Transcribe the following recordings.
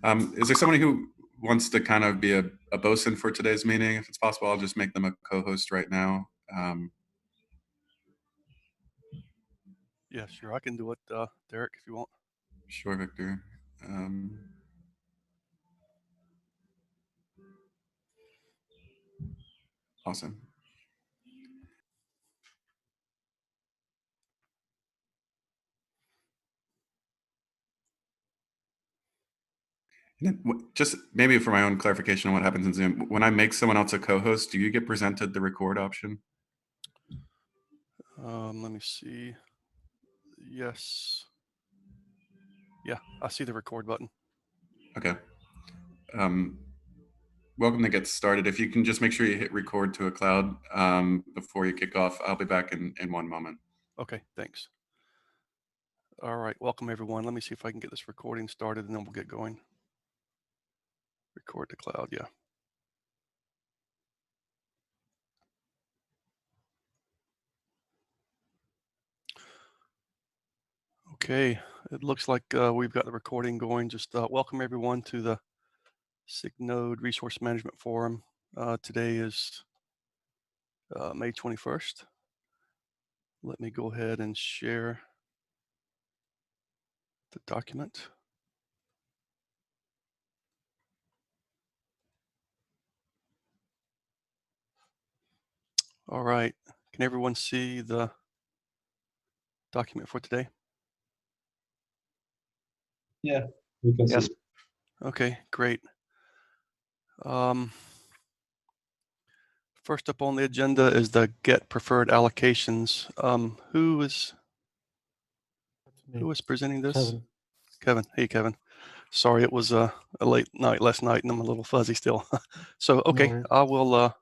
Is there somebody who wants to kind of be a bosun for today's meeting? If it's possible, I'll just make them a co-host right now. Yeah, sure. I can do it, Derek, if you want. Sure, Victor. Awesome. And then just maybe for my own clarification on what happens in Zoom, when I make someone else a co-host, do you get presented the record option? Let me see. Yes. Yeah, I see the record button. Okay. Welcome to get started. If you can just make sure you hit record to a cloud before you kick off, I'll be back in 1 moment. Okay, thanks. All right, welcome everyone. Let me see if I can get this recording started and then we'll get going. Record to cloud, yeah. Okay, it looks like we've got the recording going. Just welcome everyone to the SIG-Node Resource Management Forum. Today is May 21st. Let me go ahead and share the document. All right, can everyone see the document for today? Yeah, we can see. Okay, great. First up on the agenda is the get preferred allocations. Who is presenting this? Kevin. Kevin. Hey, Kevin. Sorry, it was a late night last night and I'm a little fuzzy still. So, okay, No worries. I will,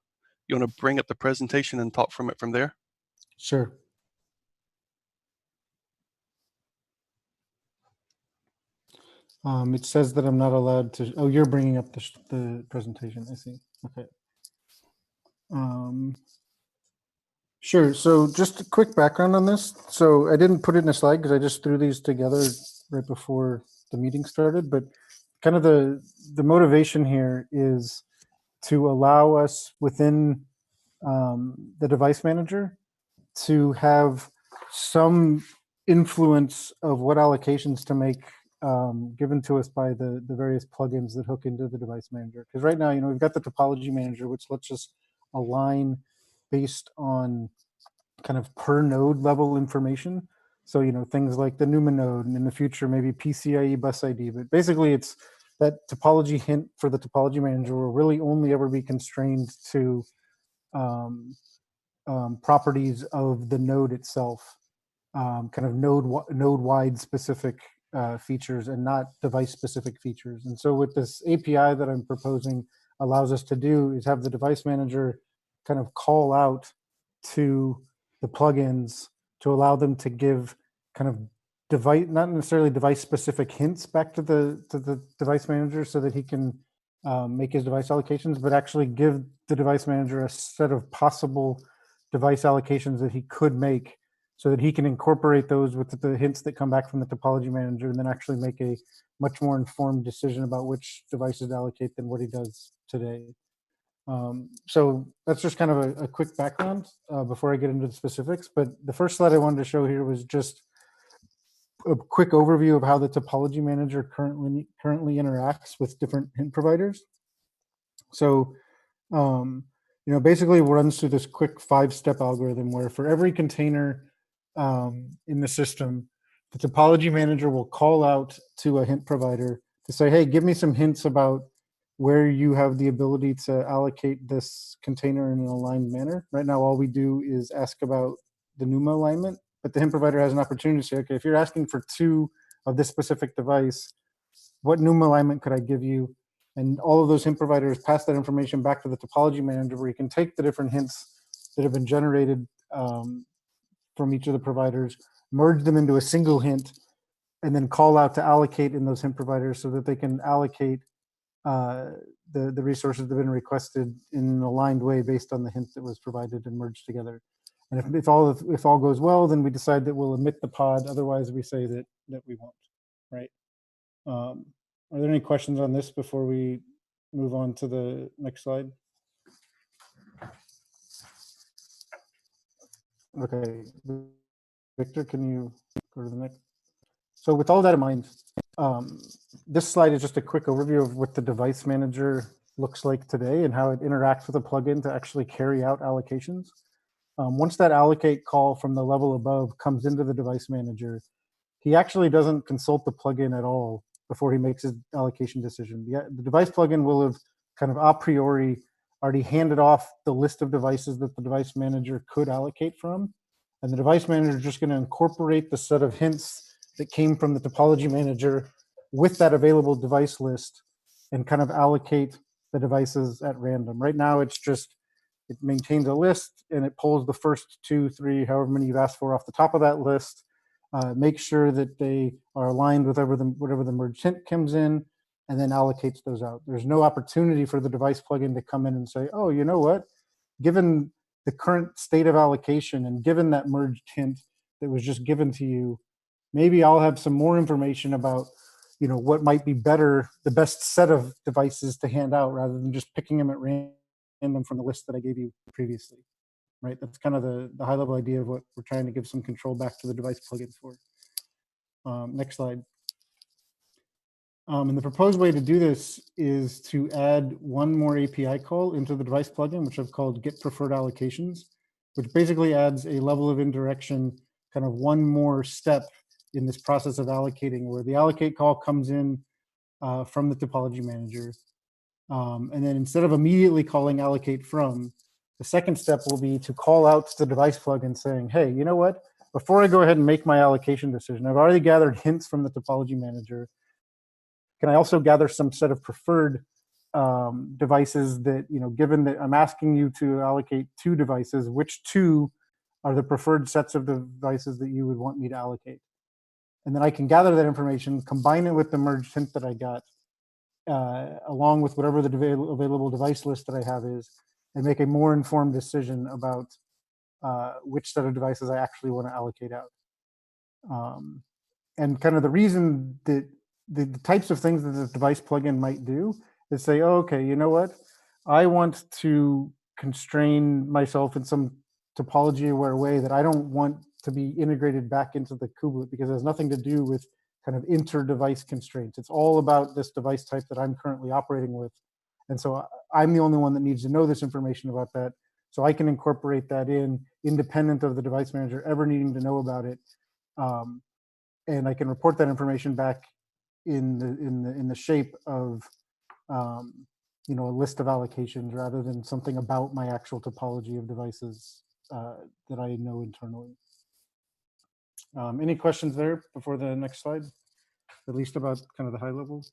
you want to bring up the presentation and talk from it from there? Sure. It says that I'm not allowed to. Oh, you're bringing up the presentation. I see. Okay. Sure. So just a quick background on this. So I didn't put it in a slide because I just threw these together right before the meeting started. But kind of the motivation here is to allow us within the device manager to have some influence of what allocations to make given to us by the various plugins that hook into the device manager. Because right now, we've got the topology manager, which lets us align based on kind of per node level information. So, things like the NUMA node, and in the future, maybe PCIe bus ID. But basically, it's that topology hint for the topology manager will really only ever be constrained to properties of the node itself, kind of node-wide specific features and not device-specific features. And so what this API that I'm proposing allows us to do is have the device manager kind of call out to the plugins to allow them to give kind of device, not necessarily device-specific hints back to the device manager so that he can make his device allocations, but actually give the device manager a set of possible device allocations that he could make so that he can incorporate those with the hints that come back from the topology manager and then actually make a much more informed decision about which devices to allocate than what he does today. So that's just kind of a quick background before I get into the specifics. But the first slide I wanted to show here was just a quick overview of how the topology manager currently interacts with different hint providers. So, basically it runs through this quick 5-step algorithm where for every container in the system, the topology manager will call out to a hint provider to say, hey, give me some hints about where you have the ability to allocate this container in an aligned manner. Right now, all we do is ask about the NUMA alignment, but the hint provider has an opportunity to say, okay, if you're asking for 2 of this specific device, what NUMA alignment could I give you? And all of those hint providers pass that information back to the topology manager where you can take the different hints that have been generated from each of the providers, merge them into a single hint, and then call out to allocate in those hint providers so that they can allocate the resources that have been requested in an aligned way based on the hint that was provided and merged together. And if all goes well, then we decide that we'll emit the pod. Otherwise, we say that we won't, right? Are there any questions on this before we move on to the next slide? Okay, Victor, can you go to the next? So with all that in mind, this slide is just a quick overview of what the device manager looks like today and how it interacts with a plugin to actually carry out allocations. Once that allocate call from the level above comes into the device manager, he actually doesn't consult the plugin at all before he makes his allocation decision. The device plugin will have kind of a priori already handed off the list of devices that the device manager could allocate from. And the device manager is just going to incorporate the set of hints that came from the topology manager with that available device list and kind of allocate the devices at random. Right now, it's just, it maintains a list and it pulls the first 2, 3, however many you've asked for off the top of that list, make sure that they are aligned with whatever the merged hint comes in, and then allocates those out. There's no opportunity for the device plugin to come in and say, oh, you know what? Given the current state of allocation and given that merged hint that was just given to you, maybe I'll have some more information about, you know, what might be better, the best set of devices to hand out rather than just picking them at random from the list that I gave you previously, right? That's kind of the high level idea of what we're trying to give some control back to the device plugin for. Next slide. And the proposed way to do this is to add one more API call into the device plugin, which I've called get preferred allocations, which basically adds a level of indirection, kind of one more step in this process of allocating, where the allocate call comes in from the topology manager. And then instead of immediately calling allocate from, the second step will be to call out to the device plugin saying, hey, you know what? Before I go ahead and make my allocation decision, I've already gathered hints from the topology manager. Can I also gather some set of preferred devices that, you know, given that I'm asking you to allocate 2 devices, which 2 are the preferred sets of devices that you would want me to allocate? And then I can gather that information, combine it with the merged hint that I got, along with whatever the available device list that I have is, and make a more informed decision about which set of devices I actually want to allocate out. And kind of the reason that the types of things that the device plugin might do is say, oh, okay, you know what? I want to constrain myself in some topology aware way that I don't want to be integrated back into the kubelet because it has nothing to do with kind of inter-device constraints. It's all about this device type that I'm currently operating with. And so I'm the only one that needs to know this information about that. So I can incorporate that in independent of the device manager ever needing to know about it. And I can report that information back in the shape of you know, a list of allocations rather than something about my actual topology of devices that I know internally. Any questions there before the next slide? At least about kind of the high level?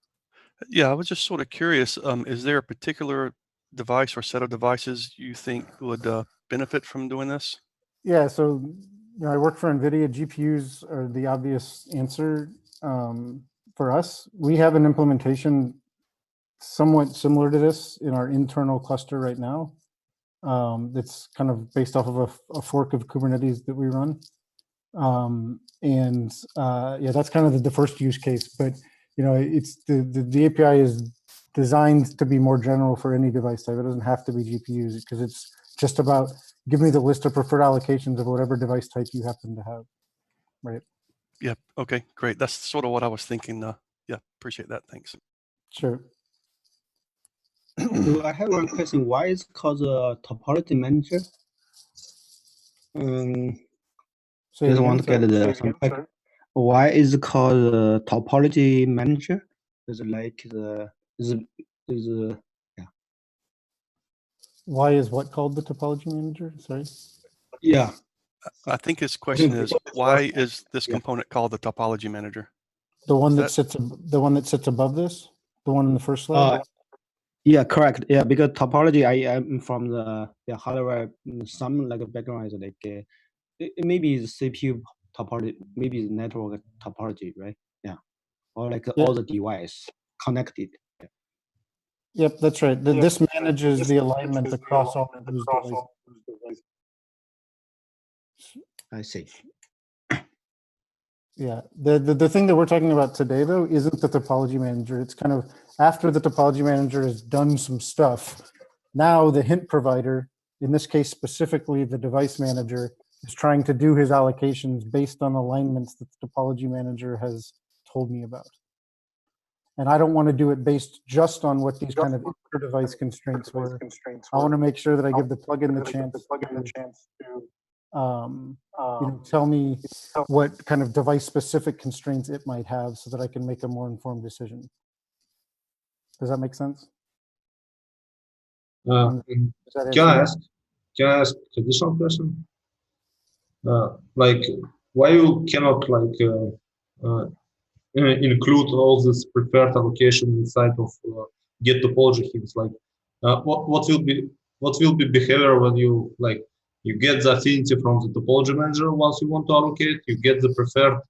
Yeah, I was just sort of curious. Is there a particular device or set of devices you think would benefit from doing this? Yeah, so you know, I work for NVIDIA. GPUs are the obvious answer for us. We have an implementation somewhat similar to this in our internal cluster right now. That's kind of based off of a fork of Kubernetes that we run. Yeah, that's kind of the first use case. But you know, it's the API is designed to be more general for any device type. It doesn't have to be GPUs because it's just about give me the list of preferred allocations of whatever device type you happen to have, right? Yeah. Okay. Great. That's sort of what I was thinking. Yeah. Appreciate that. Thanks. Sure. So I have one question. Why is it called a topology manager? Say Just it want to again, get some back. Why is it called a topology manager? Is it like the yeah. Why is what called the topology manager? Sorry. Yeah. I think his question is, why is this Yeah. component called the topology manager? The one Is that sits above this, the one in the first slide. Yeah, correct. Yeah, because topology, I am from the hardware, some like background is like it maybe is CPU topology, maybe it's network topology, right? Yeah, or like all the device connected. Yep, that's right. This manages the alignment across all of those devices. I see. Yeah, the thing that we're talking about today, though, isn't the topology manager. It's kind of after the topology manager has done some stuff. Now the hint provider, in this case specifically the device manager, is trying to do his allocations based on alignments that the topology manager has told me about. And I don't want to do it based just on what these kind of inter-device constraints were. I want to make sure that I give the plugin the chance to tell me what kind of device-specific constraints it might have so that I can make a more informed decision. Does that make sense? Can I ask additional question? Like, why you cannot include all this preferred allocation inside of get topology hints? Like, what will be behavior when you get the affinity from the topology manager once you want to allocate, you get the preferred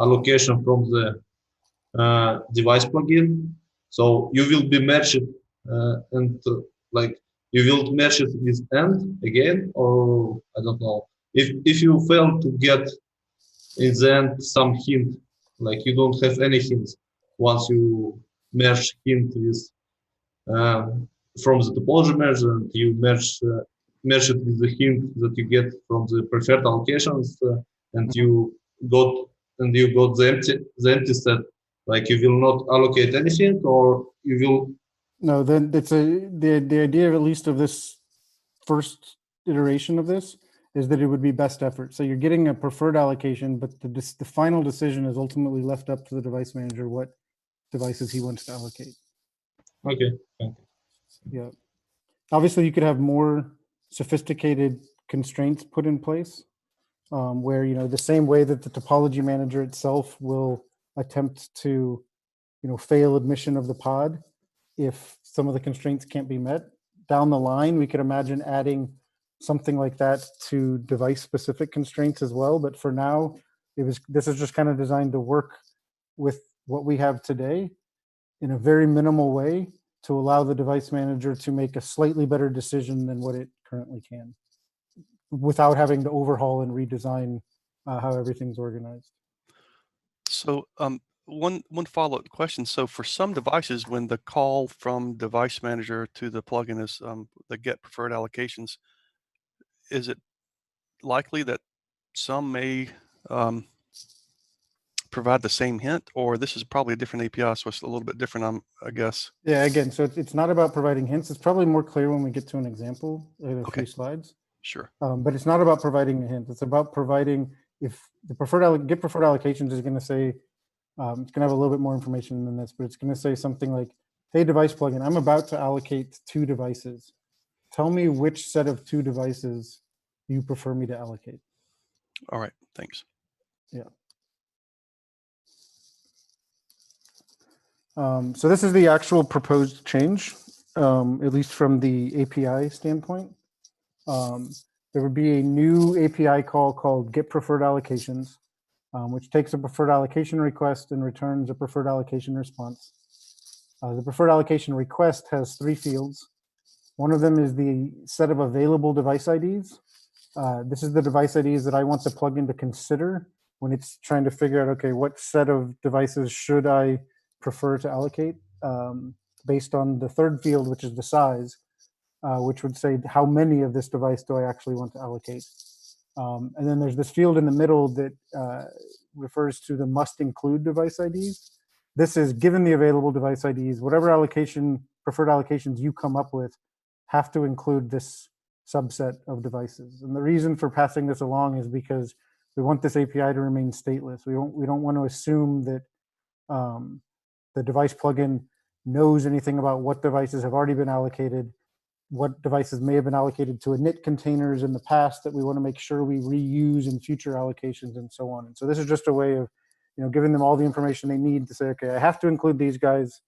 allocation from the device plugin, so you will be merged and like you will merge it with end again, or I don't know. If you fail to get in the end some hint, like you don't have any hints once you merge hint with from the topology manager, and you merge it with the hint that you get from the preferred allocations, and you got the empty set. Like you will not allocate anything, or you will. No, then it's the idea, at least of this first iteration of this, is that it would be best effort. So you're getting a preferred allocation, but the final decision is ultimately left up to the device manager what devices he wants to allocate. Okay. Yeah. Obviously, you could have more sophisticated constraints put in place, where the same way that the topology manager itself will attempt to fail admission of the pod if some of the constraints can't be met. Down the line, we could imagine adding something like that to device-specific constraints as well. But for now, this is just kind of designed to work with what we have today in a very minimal way to allow the device manager to make a slightly better decision than what it currently can, without having to overhaul and redesign how everything's organized. So one follow-up question. So for some devices, when the call from device manager to the plugin is the get preferred allocations, is it likely that some may provide the same hint, or this is probably a different API, so it's a little bit different, I guess? Yeah, again, so it's not about providing hints. It's probably more clear when we get to an example in a few slides. Sure. But it's not about providing a hint. It's about providing, if the get preferred allocations is going to say, it's going to have a little bit more information than this, but it's going to say something like, hey, device plugin, I'm about to allocate 2 devices. Tell me which set of 2 devices you prefer me to allocate. All right, thanks. Yeah. So this is the actual proposed change, at least from the API standpoint. There would be a new API call called get preferred allocations, which takes a preferred allocation request and returns a preferred allocation response. The preferred allocation request has 3 fields. One of them is the set of available device IDs. This is the device IDs that I want the plugin to consider when it's trying to figure out, okay, what set of devices should I prefer to allocate, based on the 3rd field, which is the size, which would say how many of this device do I actually want to allocate. And then there's this field in the middle that refers to the must include device IDs. This is given the available device IDs, whatever preferred allocations you come up with have to include this subset of devices. And the reason for passing this along is because we want this API to remain stateless. We don't want to assume that the device plugin knows anything about what devices have already been allocated, what devices may have been allocated to init containers in the past that we want to make sure we reuse in future allocations, and so on. And so this is just a way of giving them all the information they need to say, okay, I have to include these guys,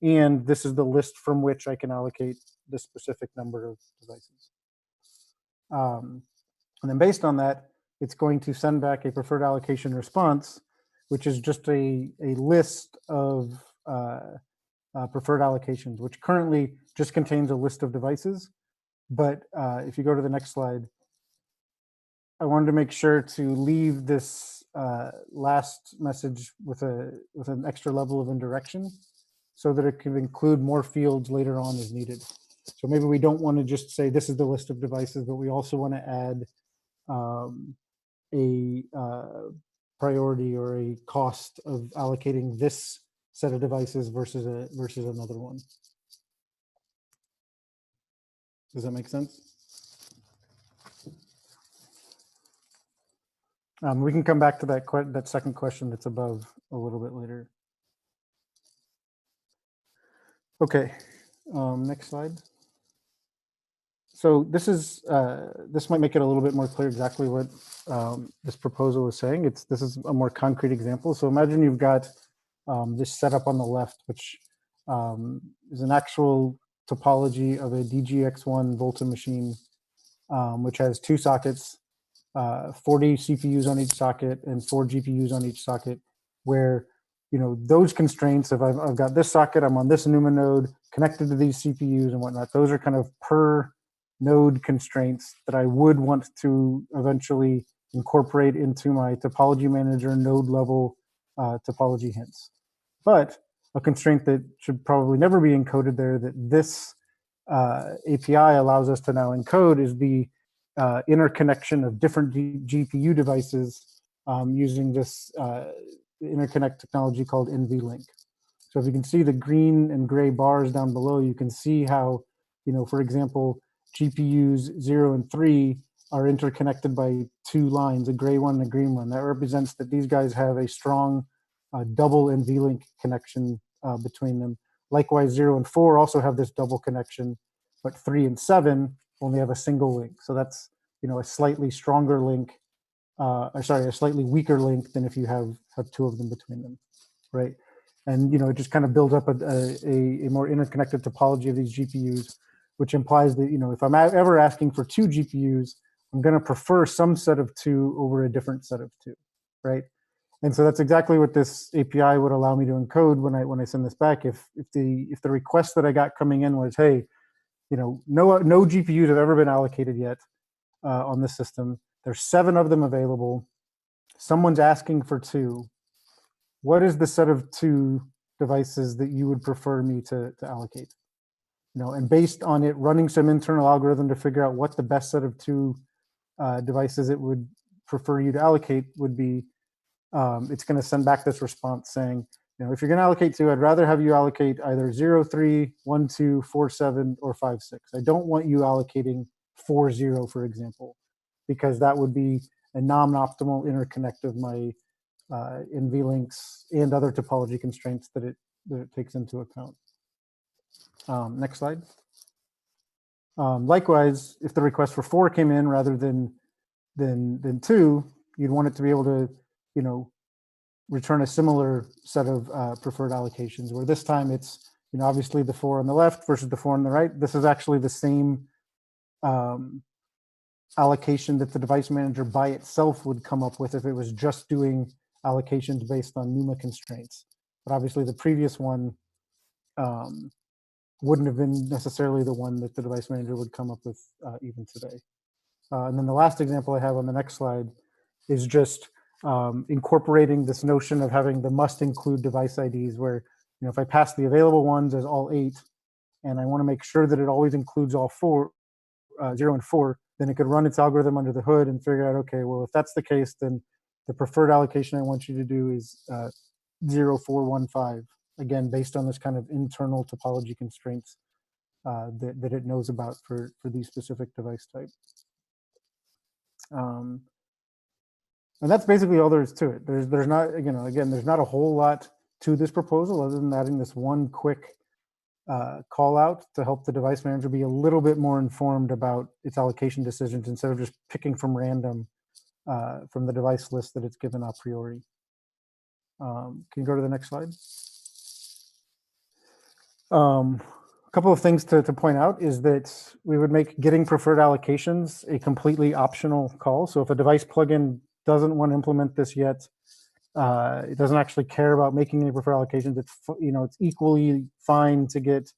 and this is the list from which I can allocate this specific number of devices. And then based on that, it's going to send back a preferred allocation response, which is just a list of preferred allocations, which currently just contains a list of devices. But if you go to the next slide, I wanted to make sure to leave this last message with an extra level of indirection so that it can include more fields later on as needed. So maybe we don't want to just say this is the list of devices, but we also want to add a priority or a cost of allocating this set of devices versus another one. Does that make sense? We can come back to that second question that's above a little bit later. Okay, next slide. So this might make it a little bit more clear exactly what this proposal is saying. This is a more concrete example. So imagine you've got this setup on the left, which is an actual topology of a DGX1 Volta machine, which has 2 sockets, 40 CPUs on each socket and 4 GPUs on each socket, where those constraints, if I've got this socket, I'm on this NUMA node connected to these CPUs and whatnot, those are kind of per node constraints that I would want to eventually incorporate into my topology manager node level topology hints. But a constraint that should probably never be encoded there that this API allows us to now encode is the interconnection of different GPU devices using this interconnect technology called NVLink. So if you can see the green and gray bars down below, you can see how, for example, GPUs 0 and 3 are interconnected by 2 lines, a gray one and a green one. That represents that these guys have a strong double NVLink connection between them. Likewise, 0 and 4 also have this double connection, but 3 and 7 only have a single link. So that's a slightly stronger link, a slightly weaker link than if you have 2 of them between them, right? And it just kind of builds up a more interconnected topology of these GPUs, which implies that if I'm ever asking for 2 GPUs, I'm going to prefer some set of 2 over a different set of 2, right? And so that's exactly what this API would allow me to encode when I send this back. If the request that I got coming in was, hey, no GPUs have ever been allocated yet on the system. There's 7 of them available. Someone's asking for 2. What is the set of 2 devices that you would prefer me to allocate? And based on it running some internal algorithm to figure out what the best set of 2 devices it would prefer you to allocate would be, it's going to send back this response saying, if you're going to allocate 2, I'd rather have you allocate either 0, 3, 1, 2, 4, 7, or 5, 6. I don't want you allocating 4, 0, for example, because that would be a non-optimal interconnect of my NVLinks and other topology constraints that it takes into account. Next slide. Likewise, if the request for 4 came in rather than 2, you'd want it to be able to, return a similar set of preferred allocations, where this time it's, obviously the 4 on the left versus the 4 on the right. This is actually the same allocation that the device manager by itself would come up with if it was just doing allocations based on NUMA constraints. But obviously the previous one wouldn't have been necessarily the one that the device manager would come up with even today. And then the last example I have on the next slide is just incorporating this notion of having the must include device IDs, where if I pass the available ones as all 8, and I want to make sure that it always includes all 4, 0 and 4, then it could run its algorithm under the hood and figure out, okay, well, if that's the case, then the preferred allocation I want you to do is 0, 4, 1, 5, again, based on this kind of internal topology constraints that it knows about for these specific device types. And that's basically all there is to it. There's not, again, there's not a whole lot to this proposal other than adding this one quick call out to help the device manager be a little bit more informed about its allocation decisions instead of just picking from random from the device list that it's given a priori. Can you go to the next slide? A couple of things to point out is that we would make getting preferred allocations a completely optional call. So if a device plugin doesn't want to implement this yet, it doesn't actually care about making any preferred allocations, it's equally fine to get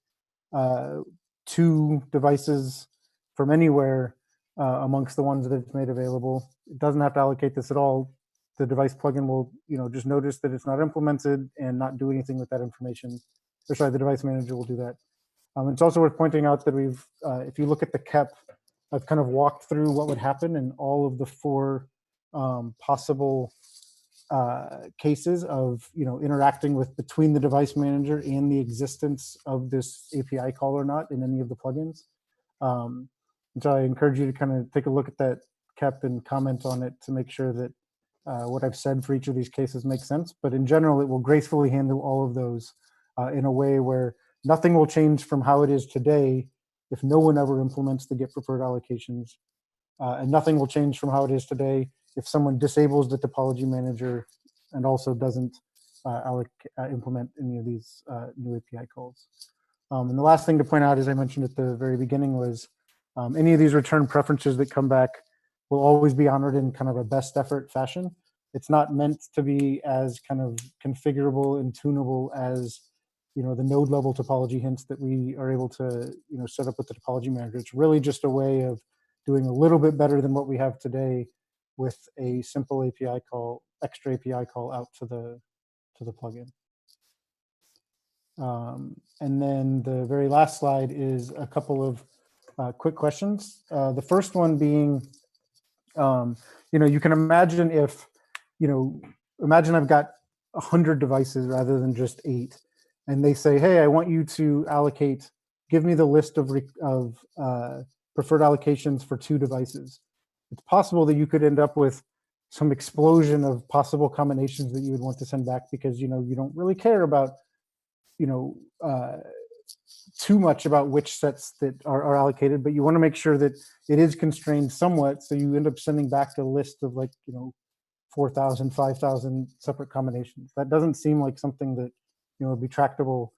2 devices from anywhere amongst the ones that it's made available. It doesn't have to allocate this at all. The device plugin will, just notice that it's not implemented and not do anything with that information. Or sorry, the device manager will do that. It's also worth pointing out that we've, if you look at the KEP, I've kind of walked through what would happen in all of the 4 possible cases of interacting with between the device manager and the existence of this API call or not in any of the plugins. And so I encourage you to kind of take a look at that KEP and comment on it to make sure that what I've said for each of these cases makes sense. But in general, it will gracefully handle all of those in a way where nothing will change from how it is today if no one ever implements the Get Preferred allocations. And nothing will change from how it is today if someone disables the topology manager and also doesn't implement any of these new API calls. And the last thing to point out, as I mentioned at the very beginning, was any of these return preferences that come back will always be honored in kind of a best effort fashion. It's not meant to be as kind of configurable and tunable as the node level topology hints that we are able to set up with the topology manager. It's really just a way of doing a little bit better than what we have today with a simple API call, extra API call out to the plugin. And then the very last slide is a couple of quick questions. The first one being, you can imagine if, imagine I've got 100 devices rather than just 8, and they say, hey, I want you to allocate, give me the list of preferred allocations for 2 devices. It's possible that you could end up with some explosion of possible combinations that you would want to send back because, you don't really care about, too much about which sets that are allocated, but you want to make sure that it is constrained somewhat. So you end up sending back a list of 4,000, 5,000 separate combinations. That doesn't seem like something that, would be tractable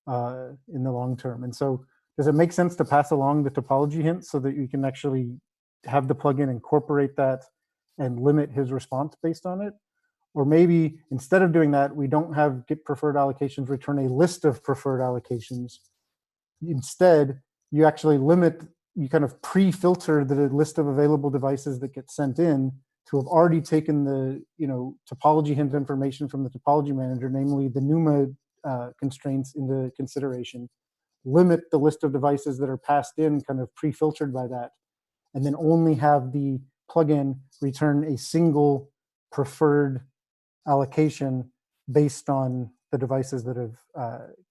in the long term. And so does it make sense to pass along the topology hint so that you can actually have the plugin incorporate that and limit his response based on it? Or maybe instead of doing that, we don't have Get Preferred allocations return a list of preferred allocations. Instead, you actually you kind of pre-filter the list of available devices that get sent in to have already taken the topology hint information from the topology manager, namely the NUMA constraints, into consideration, limit the list of devices that are passed in kind of pre-filtered by that, and then only have the plugin return a single preferred allocation based on the devices that have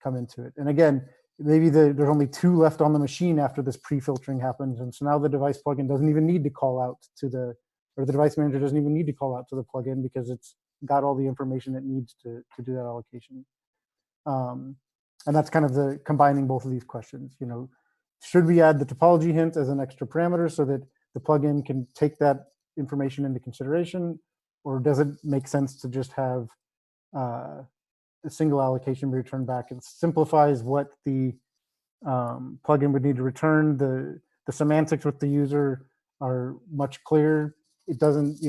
come into it. And again, maybe there's only 2 left on the machine after this pre-filtering happens, and so now the device plugin doesn't even need to call out to the device manager doesn't even need to call out to the plugin because it's got all the information it needs to do that allocation. And that's kind of the combining both of these questions. Should we add the topology hint as an extra parameter so that the plugin can take that information into consideration, or does it make sense to just have a single allocation be returned back? It simplifies what the plugin would need to return. The semantics with the user are much clearer. It doesn't,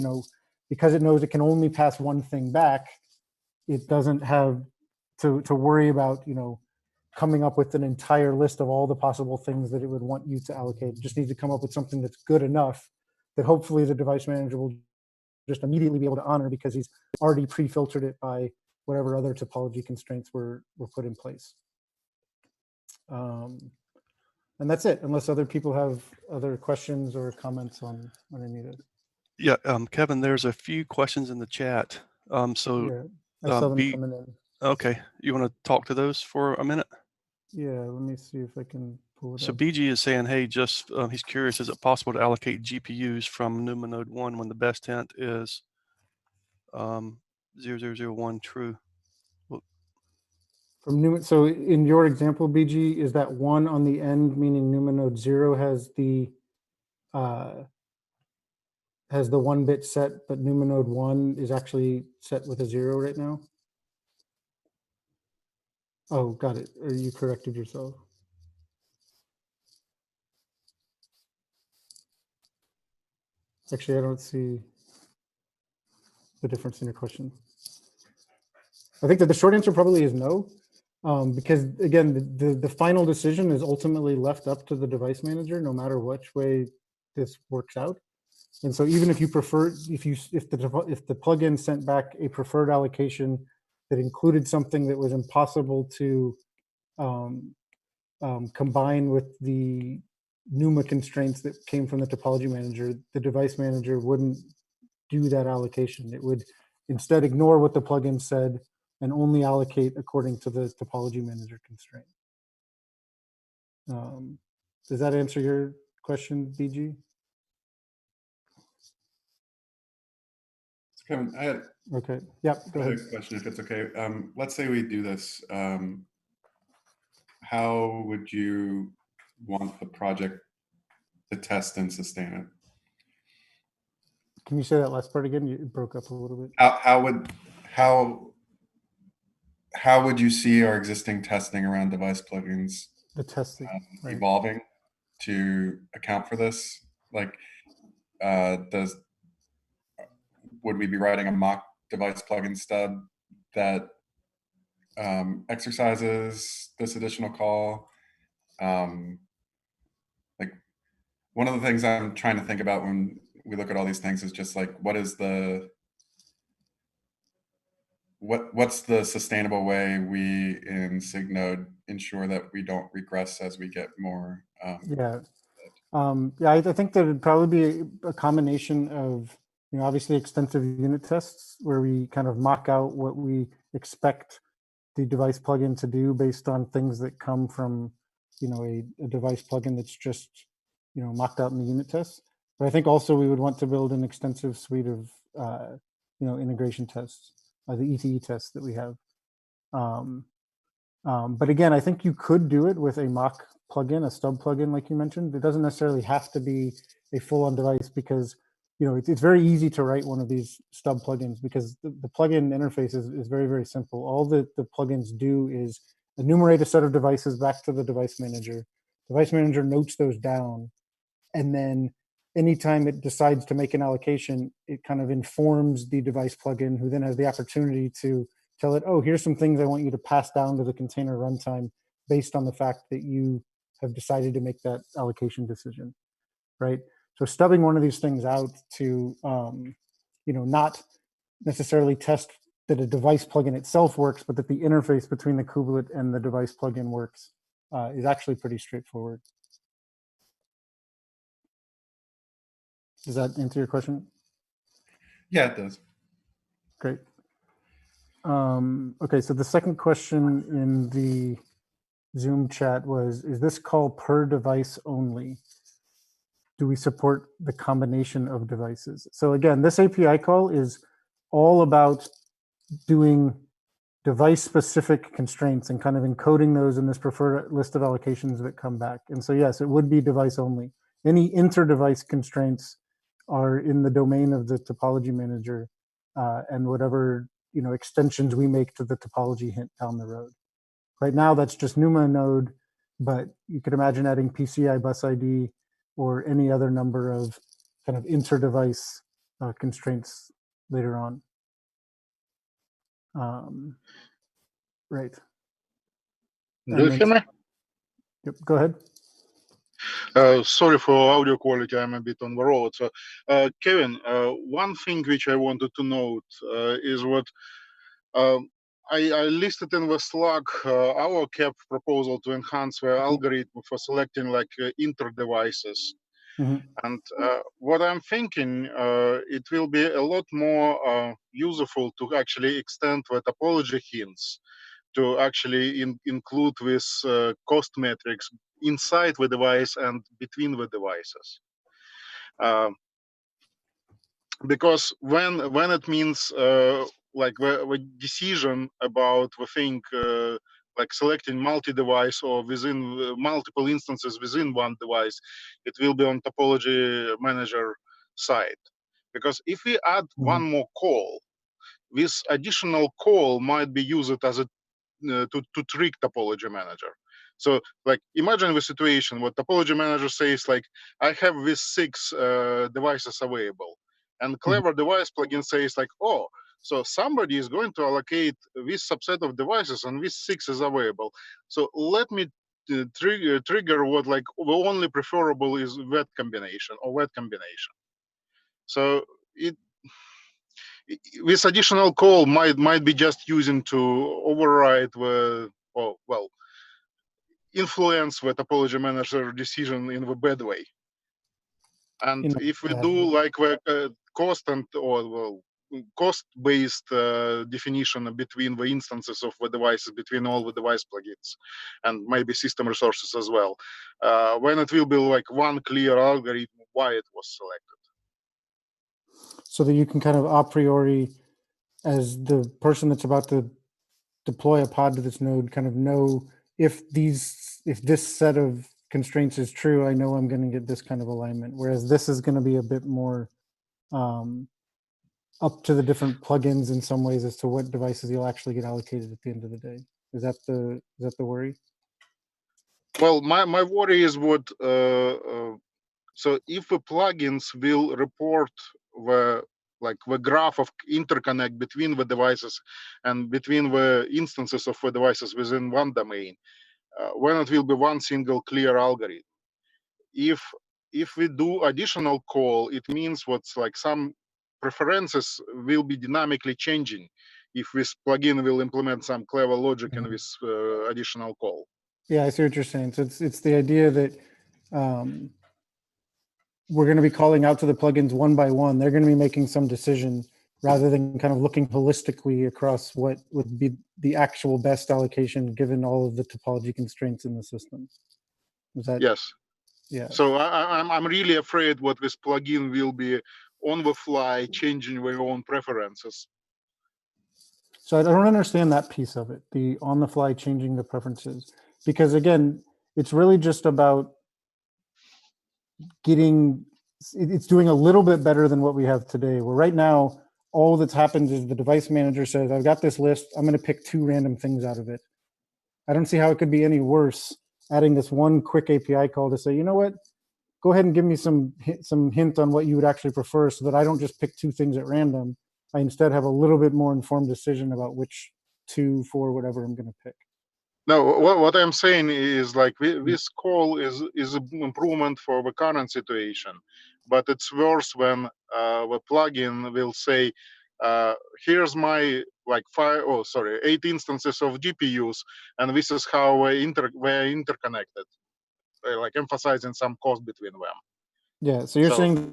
because it knows it can only pass one thing back, it doesn't have to worry about, coming up with an entire list of all the possible things that it would want you to allocate. It just needs to come up with something that's good enough that hopefully the device manager will just immediately be able to honor because he's already pre-filtered it by whatever other topology constraints were put in place. And that's it, unless other people have other questions or comments on any of it. Yeah, Kevin, there's a few questions in the chat. Yeah, I saw them coming in. Okay, you want to talk to those for a minute? Yeah, let me see if I can pull it So up. BG is saying, hey, he's curious, is it possible to allocate GPUs from NUMA node 1 when the best hint is 0001 true? From NUMA, so in your example, BG, is that 1 on the end, meaning NUMA node 0 has the 1-bit set, but NUMA node 1 is actually set with a 0 right now? Oh, got it. Or you corrected yourself. Actually, I don't see the difference in your question. I think that the short answer probably is no, because again, the final decision is ultimately left up to the device manager, no matter which way this works out. And so even if you prefer, if the plugin sent back a preferred allocation that included something that was impossible to combine with the NUMA constraints that came from the topology manager, the device manager wouldn't do that allocation. It would instead ignore what the plugin said and only allocate according to the topology manager constraint. Does that answer your question, BG? Kevin, I had Okay. Yep. Go ahead. a question, if it's okay. Let's say we do this. How would you want the project to test and sustain it? Can you say that last part again? You broke up a little bit. How would you see our existing testing around device plugins The testing. Right. evolving to account for this? Like, would we be writing a mock device plugin stub that exercises this additional call? Like, one of the things I'm trying to think about when we look at all these things is just like, what's the sustainable way we in Signode ensure that we don't regress as we get more? Yeah. I think that it'd probably be a combination of, obviously extensive unit tests where we kind of mock out what we expect the device plugin to do based on things that come from, a device plugin that's just, mocked out in the unit tests. But I think also we would want to build an extensive suite of, integration tests, the ETE tests that we have. But again, I think you could do it with a mock plugin, a stub plugin, like you mentioned. It doesn't necessarily have to be a full-on device because, it's very easy to write one of these stub plugins because the plugin interface is very, very simple. All that the plugins do is enumerate a set of devices back to the device manager. Device manager notes those down. And then anytime it decides to make an allocation, it kind of informs the device plugin, who then has the opportunity to tell it, oh, here's some things I want you to pass down to the container runtime based on the fact that you have decided to make that allocation decision, right? So stubbing one of these things out to, not necessarily test that a device plugin itself works, but that the interface between the kubelet and the device plugin works is actually pretty straightforward. Does that answer your question? Yeah, it does. Great. Okay, so the second question in the Zoom chat was, is this call per device only? Do we support the combination of devices? So again, this API call is all about doing device-specific constraints and kind of encoding those in this preferred list of allocations that come back. And so yes, it would be device only. Any inter-device constraints are in the domain of the topology manager and whatever extensions we make to the topology hint down the road. Right now, that's just NUMA node, but you could imagine adding PCI bus ID or any other number of kind of inter-device constraints later on. Right. Do you hear me? Yep, go ahead. Sorry for audio quality, I'm a bit on the road. So, Kevin, one thing which I wanted to note is what I listed in the Slack our CAP proposal to enhance the algorithm for selecting like inter-devices. Mm-hmm. And what I'm thinking, it will be a lot more useful to actually extend the topology hints to actually include with cost metrics inside the device and between the devices. Because when it means like the decision about the thing like selecting multi-device or within multiple instances within one device, it will be on topology manager side. Because if we add one more call, this additional call might be used as a to trick topology manager. So like imagine the situation what topology manager says like, I have these 6 devices available. And Clever Device plugin says like, oh, so somebody is going to allocate this subset of devices and this 6 is available. So let me trigger what like the only preferable is wet combination or wet combination. So this additional call might be just using to override the influence the topology manager decision in the bad way. And if we do like the constant or cost-based definition between the instances of the devices, between all the device plugins, and maybe system resources as well, when it will be like one clear algorithm why it was selected. So that you can kind of a priori, as the person that's about to deploy a pod to this node, kind of know if this set of constraints is true, I know I'm going to get this kind of alignment. Whereas this is going to be a bit more up to the different plugins in some ways as to what devices you'll actually get allocated at the end of the day. Is that the worry? Well, my worry is what so if the plugins will report the graph of interconnect between the devices and between the instances of the devices within one domain, when it will be one single clear algorithm. If we do additional call, it means what's like some preferences will be dynamically changing if this plugin will implement some clever logic in this additional call. Yeah, I see what you're saying. So it's the idea that we're going to be calling out to the plugins one by one. They're going to be making some decision rather than kind of looking holistically across what would be the actual best allocation given all of the topology constraints in the system. Is that? Yes. Yeah. So I'm really afraid what this plugin will be on the fly changing their own preferences. So I don't understand that piece of it, the on the fly changing the preferences, because again, it's really just about it's doing a little bit better than what we have today. Where right now, all that's happened is the device manager says, I've got this list, I'm going to pick 2 random things out of it. I don't see how it could be any worse adding this one quick API call to say, you know what, go ahead and give me some hint on what you would actually prefer so that I don't just pick 2 things at random. I instead have a little bit more informed decision about which 2 for whatever I'm going to pick. No, what I'm saying is like this call is an improvement for the current situation, but it's worse when the plugin will say, here's my 8 instances of GPUs, and this is how we're interconnected, like emphasizing some cost between them. Yeah, so you're saying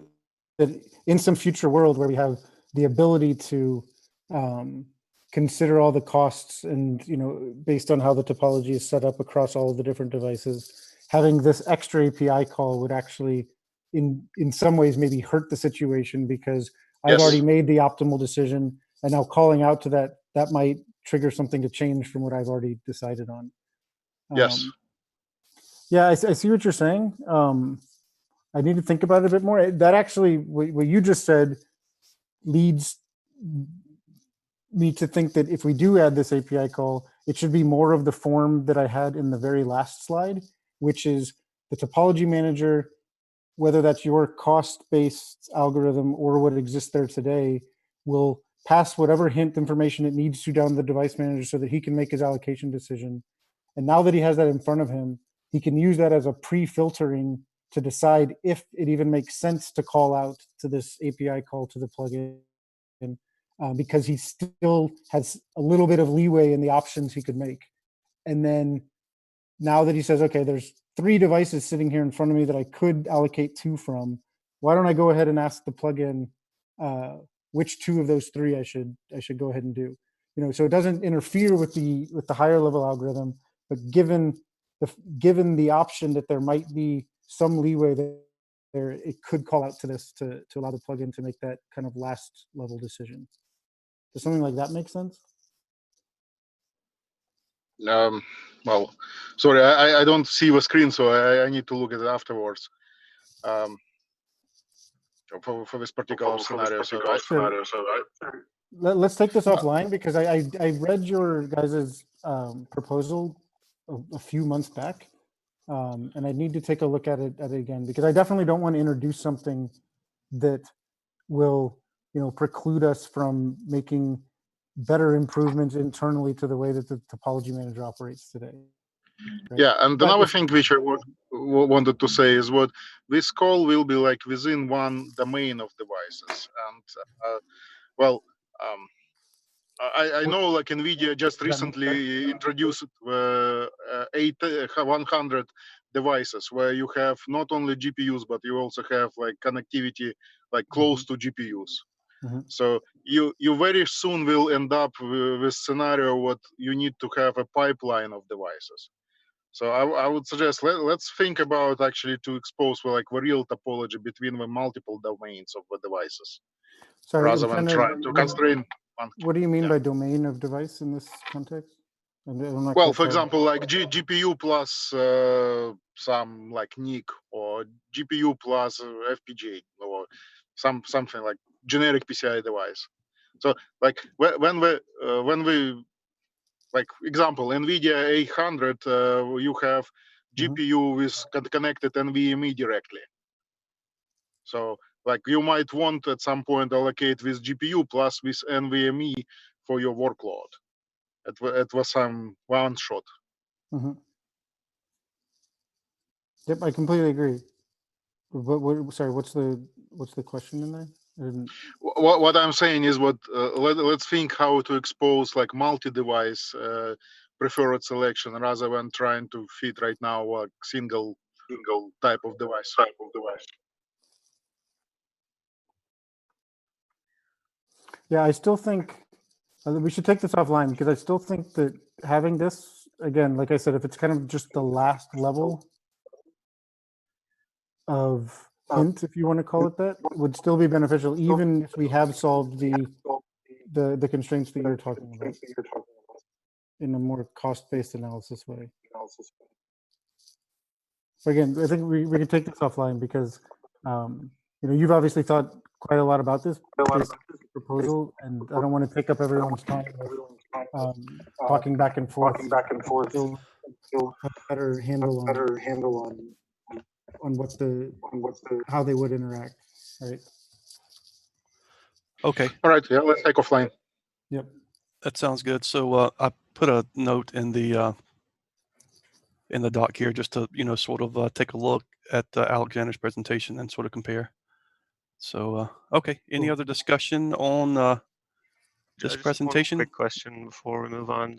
that in some future world where we have the ability to consider all the costs and, based on how the topology is set up across all of the different devices, having this extra API call would actually, in some ways, maybe hurt the situation because I've already made the optimal decision, and now calling out to that might trigger something to change from what I've already decided on. Yes. Yeah, I see what you're saying. I need to think about it a bit more. That actually, what you just said leads me to think that if we do add this API call, it should be more of the form that I had in the very last slide, which is the topology manager, whether that's your cost-based algorithm or what exists there today, will pass whatever hint information it needs to down the device manager so that he can make his allocation decision. And now that he has that in front of him, he can use that as a pre-filtering to decide if it even makes sense to call out to this API call to the plugin, because he still has a little bit of leeway in the options he could make. And then now that he says, okay, there's 3 devices sitting here in front of me that I could allocate 2 from, why don't I go ahead and ask the plugin which 2 of those 3 I should go ahead and do? So it doesn't interfere with the higher level algorithm, but given the option that there might be some leeway there, it could call out to this to allow the plugin to make that kind of last level decision. Does something like that make sense? Well, sorry, I don't see the screen, so I need to look at it afterwards. For this particular scenario. Let's take this offline because I read your guys' proposal a few months back, and I need to take a look at it again because I definitely don't want to introduce something that will preclude us from making better improvements internally to the way that the topology manager operates today. Right. Yeah, and But another if- thing which I wanted to say is what this call will be like within one domain of devices. And well, I know like NVIDIA just Does that make recently introduced 100 devices where you have not only GPUs, but you also have like connectivity like close to GPUs. Mhm. So you very soon will end up with scenario what you need to have a pipeline of devices. So I would suggest let's think about actually to expose like the real topology between the multiple domains of the devices Sorry, rather I'm than trying trying to constrain one. What do you mean Yeah. by domain of device in this context? I'm not Well, quite for following. example, like GPU plus some like NIC or GPU plus FPGA or something like generic PCI device. So like when we like example NVIDIA 800, you have GPU with connected NVMe directly. So like you might want at some point allocate this GPU plus with NVMe for your workload. It was some one shot. Mhm. Yep, I completely agree. Sorry, what's the question in there? I didn't. What I'm saying is what let's think how to expose like multi-device preferred selection rather than trying to fit right now a single type of device. Yeah, I still think we should take this offline because I still think that having this, again, like I said, if it's kind of just the last level of hint, if you want to call it that, would still be beneficial, even if we have solved the constraints that you're talking about in a more cost-based analysis way. So again, I think we can take this offline because you've obviously thought quite a lot about this proposal, and I don't want to take up everyone's time with talking back and forth. Still have a better handle on how they would interact, right? Okay, All right, yeah, let's take offline. Yep. that sounds good. So I put a note in the doc here just to sort of take a look at Alexander's presentation and sort of compare. So okay, any other discussion on this Just presentation? one quick question before we move on.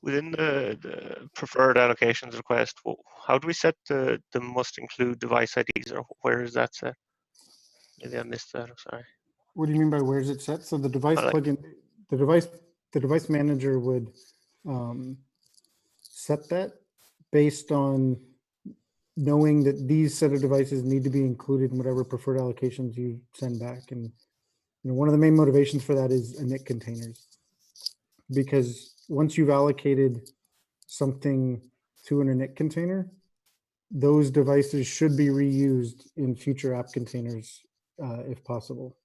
Within the preferred allocations request, how do we set the must include device IDs, or where is that set? Maybe I missed that. I'm sorry. What do you mean by where is it set? So the device Like- plugin, the device manager would set that based on knowing that these set of devices need to be included in whatever preferred allocations you send back. And one of the main motivations for that is init containers, because once you've allocated something to an init container, those devices should be reused in future app containers if possible.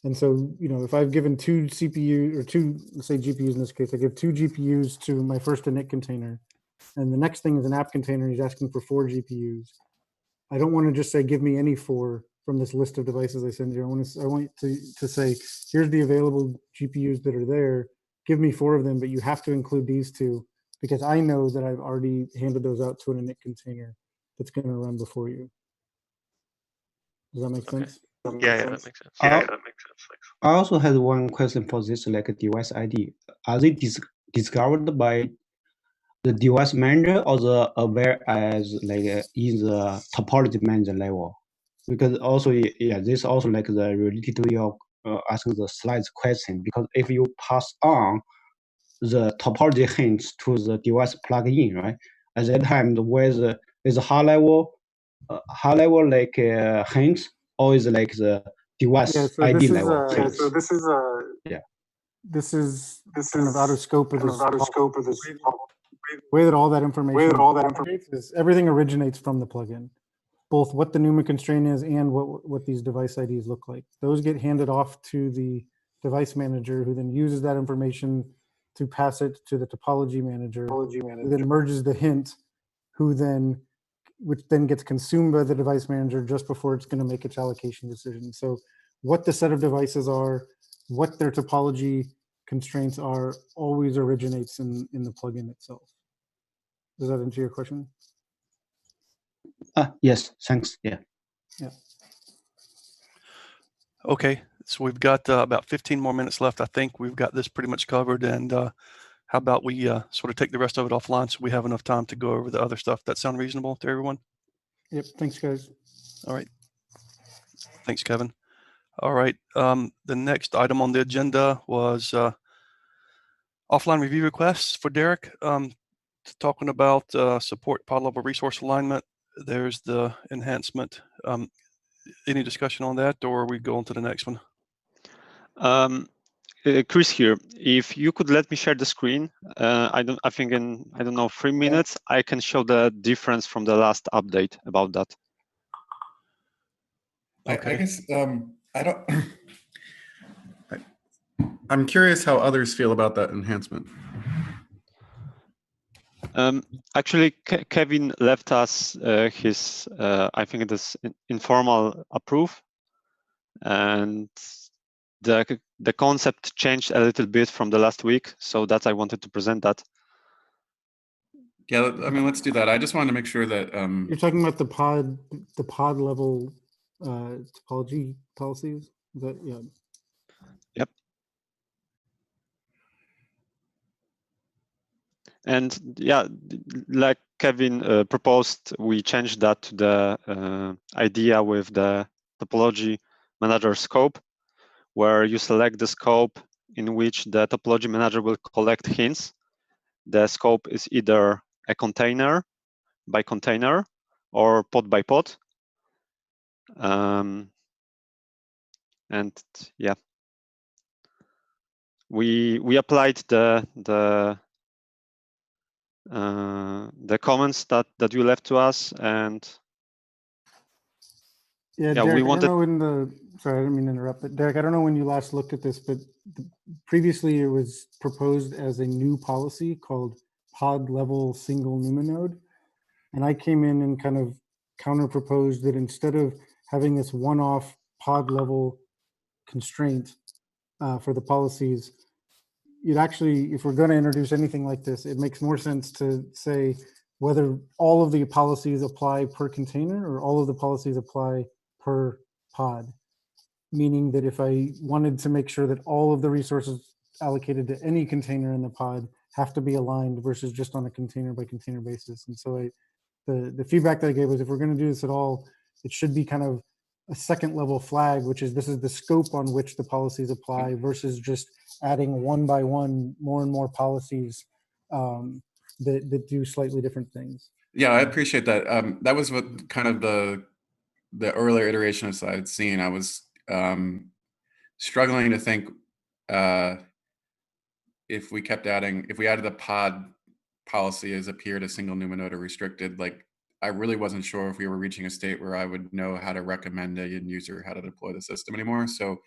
And so, if I've given two CPU or two, let's say GPUs in this case, I give two GPUs to my first init container, and the next thing is an app container, he's asking for 4 GPUs. I don't want to just say, give me any 4 from this list of devices I send you. I want to say, here's the available GPUs that are there. Give me 4 of them, but you have to include these 2 because I know that I've already handed those out to an init container that's going to run before you. Does that make sense? Yeah, that makes sense. I also had one question for this, like a device ID. Are they discovered by the device manager or the aware as like in the topology manager level? Because also, yeah, this also like the related to your asking the slides question. Because if you pass on the topology hints to the device plugin, right? At that time, with a high level like hints, or is like the device ID level? This is kind of out of scope of this. The way that all that information propagates is everything originates from the plugin, both what the NUMA constraint is and what these device IDs look like. Those get handed off to the device manager, who then uses that information to pass it to the topology manager, who then merges the hint, which then gets consumed by the device manager just before it's going to make its allocation decision. So what the set of devices are, what their topology constraints are, always originates in the plugin itself. Does that answer your question? Yes, thanks. Yeah. Yeah. Okay, so we've got about 15 more minutes left. I think we've got this pretty much covered. And how about we sort of take the rest of it offline so we have enough time to go over the other stuff? That sound reasonable to everyone? Yep. Thanks, guys. All right. Thanks, Kevin. All right. The next item on the agenda was offline review requests for Derek. Talking about support pod level resource alignment. There's the enhancement. Any discussion on that, or are we go on to the next one? Chris here. If you could let me share the screen, I think in 3 minutes I can show the difference from the last update about that. Okay. I guess I don't. I'm curious how others feel about that enhancement. Actually, Kevin left us his, I think it is informal approve, and the concept changed a little bit from the last week, so that I wanted to present that. Yeah, I mean, let's do that. I just wanted to make sure that You're talking about the pod level topology policies. Is that, yeah. Yep. And yeah, like Kevin proposed, we changed that to the idea with the topology manager scope, where you select the scope in which the topology manager will collect hints. The scope is either a container by container or pod by pod. And yeah, we applied the comments that you left to us, and Yeah, yeah, Derek, we I wanted. don't know sorry, I didn't mean to interrupt, but Derek, I don't know when you last looked at this, but previously it was proposed as a new policy called pod level single NUMA node. And I came in and kind of counter proposed that instead of having this one-off pod level constraint for the policies, you'd actually, if we're going to introduce anything like this, it makes more sense to say whether all of the policies apply per container or all of the policies apply per pod. Meaning that if I wanted to make sure that all of the resources allocated to any container in the pod have to be aligned versus just on a container by container basis. And so the feedback that I gave was, if we're going to do this at all, it should be kind of a second level flag, which is this is the scope on which the policies apply versus just adding one by one more and more policies that do slightly different things. Yeah, I appreciate that. That was what kind of the earlier iteration of I had seen. I was struggling to think if we added a pod policy as appeared a single NUMA node or restricted, like I really wasn't sure if we were reaching a state where I would know how to recommend a end user how to deploy the system anymore. So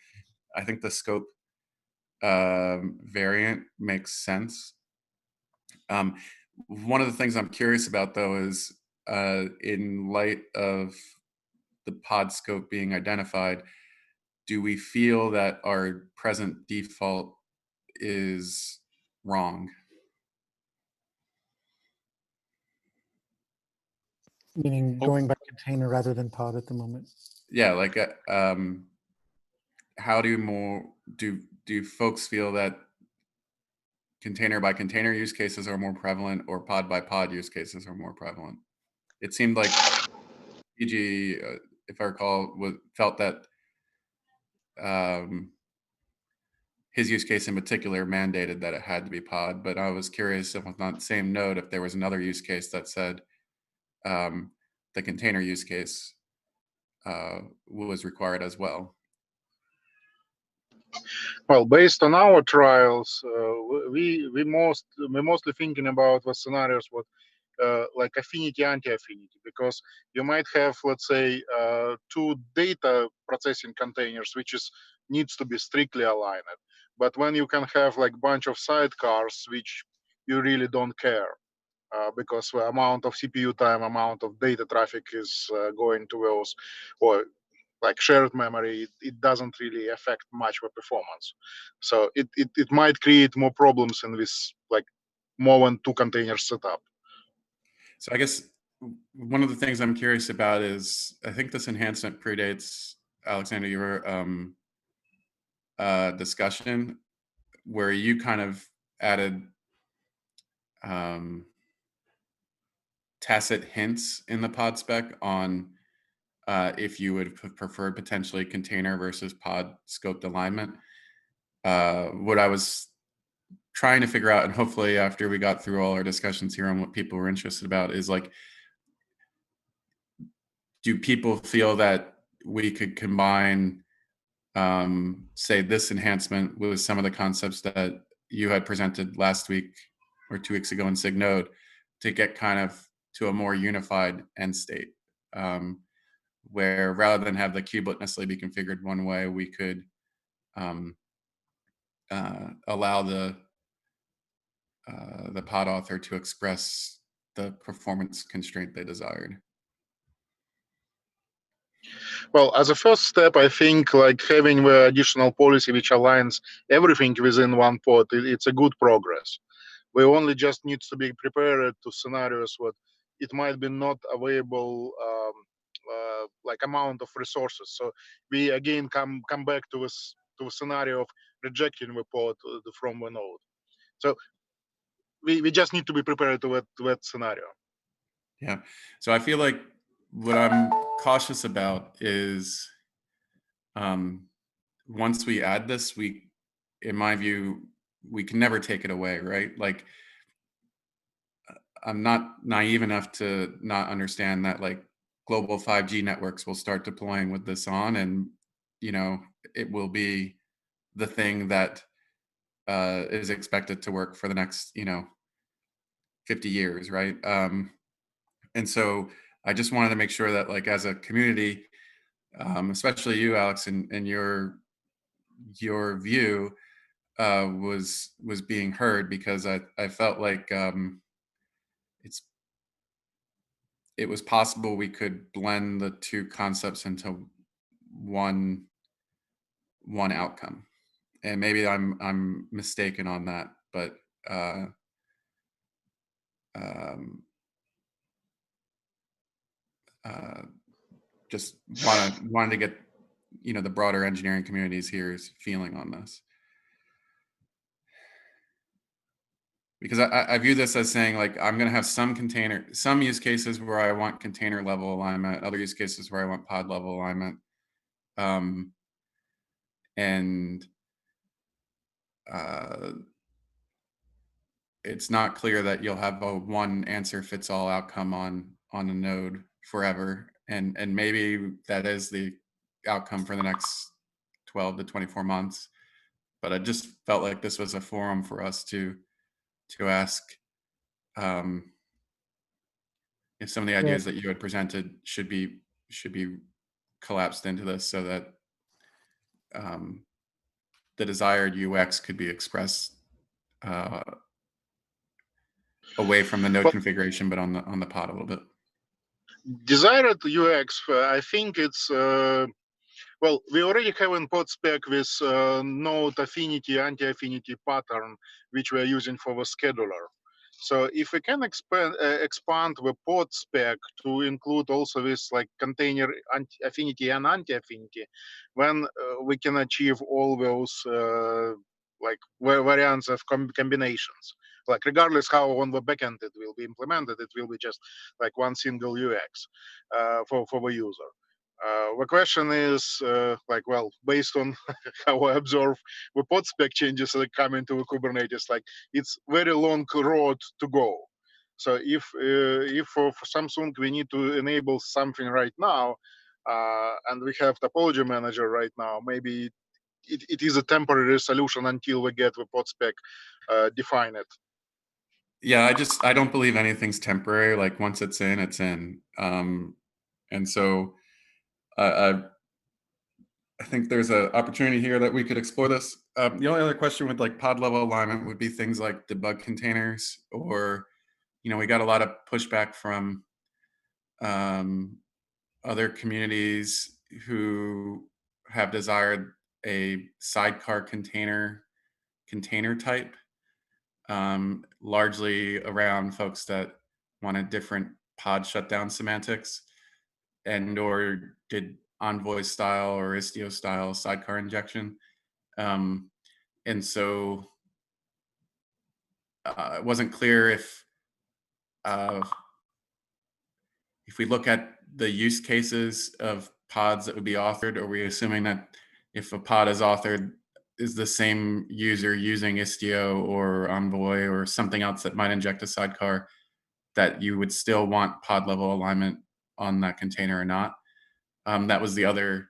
I think the scope variant makes sense. One of the things I'm curious about though is in light of the pod scope being identified, do we feel that our present default is wrong? Meaning going by container rather than pod at the moment. Yeah, like how do folks feel that container by container use cases are more prevalent or pod by pod use cases are more prevalent? It seemed like PG, if I recall, felt that his use case in particular mandated that it had to be pod, but I was curious if on that same note, if there was another use case that said the container use case was required as well. Well, based on our trials, we mostly thinking about what scenarios what like affinity, anti-affinity, because you might have, let's say, two data processing containers, which needs to be strictly aligned. But when you can have like bunch of sidecars, which you really don't care, because the amount of CPU time, amount of data traffic is going to those, or like shared memory, it doesn't really affect much the performance. So it might create more problems in this like more than two containers setup. So I guess one of the things I'm curious about is, I think this enhancement predates, Alexander, your discussion where you kind of added tacit hints in the pod spec on if you would have preferred potentially container versus pod scoped alignment. What I was trying to figure out, and hopefully after we got through all our discussions here on what people were interested about, is like, do people feel that we could combine, say, this enhancement with some of the concepts that you had presented last week or 2 weeks ago in SIG-Node to get kind of to a more unified end state, where rather than have the kubelet necessarily be configured one way, we could allow the pod author to express the performance constraint they desired. Well, as a first step, I think like having the additional policy which aligns everything within one pod, it's a good progress. We only just need to be prepared to scenarios where it might be not available like amount of resources. So we again come back to a scenario of rejecting the pod from the node. So we just need to be prepared to that scenario. Yeah. So I feel like what I'm cautious about is once we add this, in my view, we can never take it away, right? Like, I'm not naive enough to not understand that like global 5G networks will start deploying with this on, and it will be the thing that is expected to work for the next 50 years, right? And so I just wanted to make sure that, like, as a community, especially you, Alex, and your view was being heard, because I felt like it was possible we could blend the two concepts into one outcome. And maybe I'm mistaken on that, but just wanted to get the broader engineering community's here's feeling on this, because I view this as saying, like, I'm going to have some use cases where I want container level alignment, other use cases where I want pod level alignment, and it's not clear that you'll have a one answer fits all outcome on a node forever. And maybe that is the outcome for the next 12 to 24 months. But I just felt like this was a forum for us to ask if some of the ideas that you had presented should be collapsed into this, so that the desired UX could be expressed away from the node configuration, but on the pod a little bit. Desired UX, I think it's well, we already have in pod spec with node affinity, anti-affinity pattern, which we are using for the scheduler. So if we can expand the pod spec to include also this like container affinity and anti-affinity, then we can achieve all those like variants of combinations. Like regardless how on the backend it will be implemented, it will be just like one single UX for the user. The question is, like, well, based on how I observe the pod spec changes that come into the Kubernetes, like it's very long road to go. So if for Samsung we need to enable something right now, and we have topology manager right now, maybe it is a temporary solution until we get the pod spec defined. Yeah, I don't believe anything's temporary. Like, once it's in, it's in. And so I think there's an opportunity here that we could explore this. The only other question with like pod level alignment would be things like debug containers, or we got a lot of pushback from other communities who have desired a sidecar container type, largely around folks that wanted different pod shutdown semantics, and or did Envoy style or Istio style sidecar injection. And so it wasn't clear if we look at the use cases of pods that would be authored, are we assuming that if a pod is authored, is the same user using Istio or Envoy or something else that might inject a sidecar, that you would still want pod level alignment on that container or not? That was the other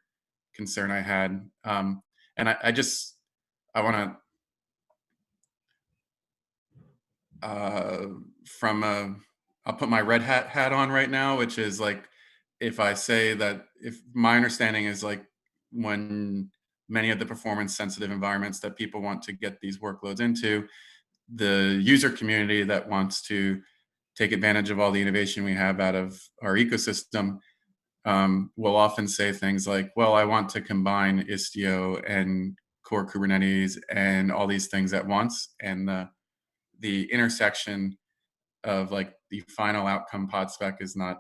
concern I had. And I want to, I'll put my Red Hat hat on right now, which is like, if I say that, if my understanding is like, when many of the performance sensitive environments that people want to get these workloads into, the user community that wants to take advantage of all the innovation we have out of our ecosystem will often say things like, well, I want to combine Istio and core Kubernetes and all these things at once. And the intersection of like the final outcome pod spec is not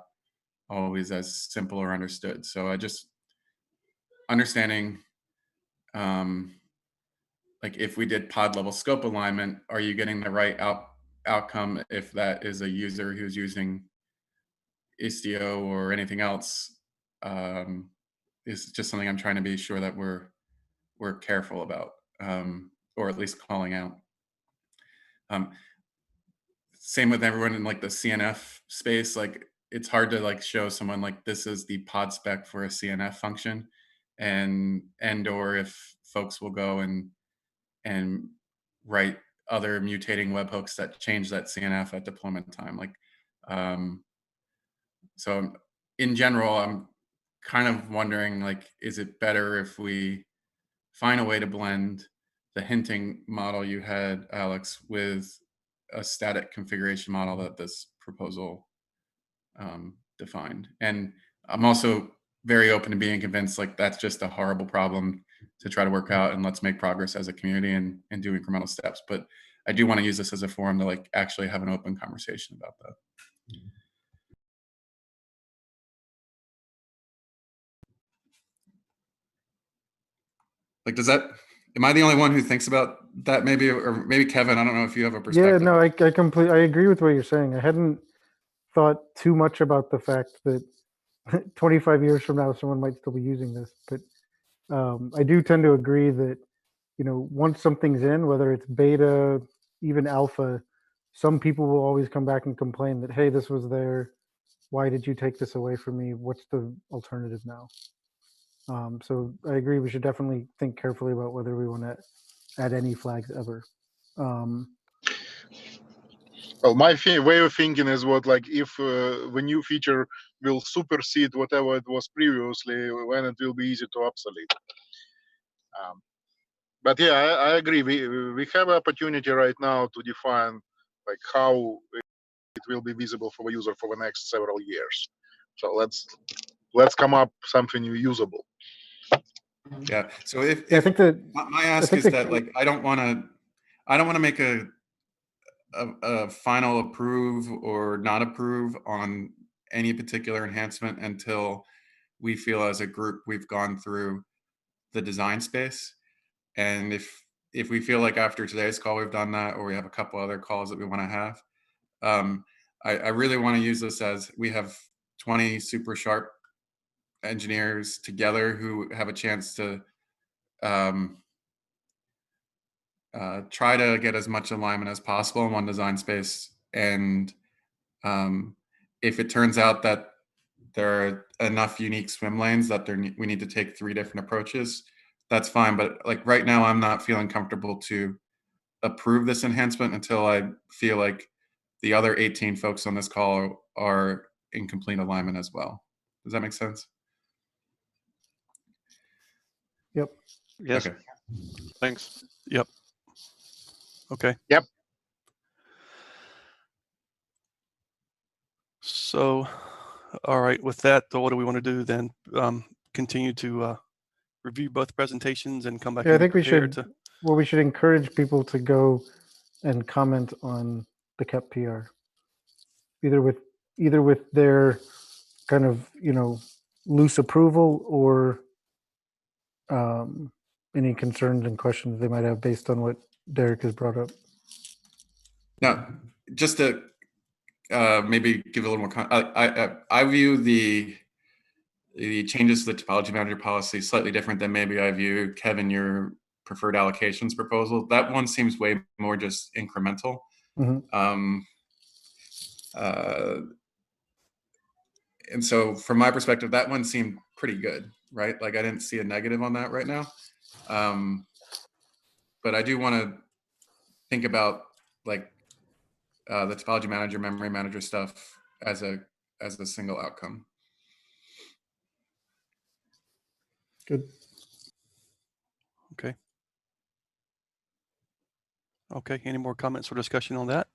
always as simple or understood. So I just understanding, like if we did pod level scope alignment, are you getting the right outcome if that is a user who's using Istio or anything else? Is just something I'm trying to be sure that we're careful about, or at least calling out. Same with everyone in like the CNF space. Like it's hard to like show someone like this is the pod spec for a CNF function, and or if folks will go and write other mutating webhooks that change that CNF at deployment time. Like, so in general, I'm kind of wondering, like, is it better if we find a way to blend the hinting model you had, Alex, with a static configuration model that this proposal defined? And I'm also very open to being convinced like that's just a horrible problem to try to work out, and let's make progress as a community and do incremental steps. But I do want to use this as a forum to like actually have an open conversation about that. Like, does that, am I the only one who thinks about that? Maybe, or maybe Kevin, I don't know if you have a Yeah, perspective. no, I completely, I agree with what you're saying. I hadn't thought too much about the fact that 25 years from now, someone might still be using this. But I do tend to agree that, you know, once something's in, whether it's beta, even alpha, some people will always come back and complain that, hey, this was there. Why did you take this away from me? What's the alternative now? So I agree. We should definitely think carefully about whether we want to add any flags ever. Well, my way of thinking is what, like, if the new feature will supersede whatever it was previously, when it will be easy to obsolete. But yeah, I agree. We have an opportunity right now to define like how it will be visible for the user for the next several years. So let's come up something usable. Yeah. So if I think that my ask is that like I don't want to make a final approve or not approve on any particular enhancement until we feel as a group we've gone through the design space. And if we feel like after today's call we've done that, or we have a couple other calls that we want to have, I really want to use this as we have 20 super sharp engineers together who have a chance to try to get as much alignment as possible in one design space. And if it turns out that there are enough unique swim lanes that we need to take 3 different approaches, that's fine. But like right now, I'm not feeling comfortable to approve this enhancement until I feel like the other 18 folks on this call are in complete alignment as well. Does that make sense? Yep. Yes. Okay. Thanks. Yep. Okay. Yep. So, all right, with that, what do we want to do then? Continue to review both presentations and come back Yeah, I and be think we prepared should. to. Well, we should encourage people to go and comment on the KEP PR. either with their kind of, loose approval or any concerns and questions they might have based on what Derek has brought up. Now, just to maybe give a little more, I view the changes to the topology manager policy slightly different than maybe I view, Kevin, your preferred allocations proposal. That one seems way more just incremental. Mhm. And so from my perspective, that one seemed pretty good, right? Like I didn't see a negative on that right now. But I do want to think about like the topology manager, memory manager stuff as a single outcome. Good. Okay. Okay, any more comments or discussion on that?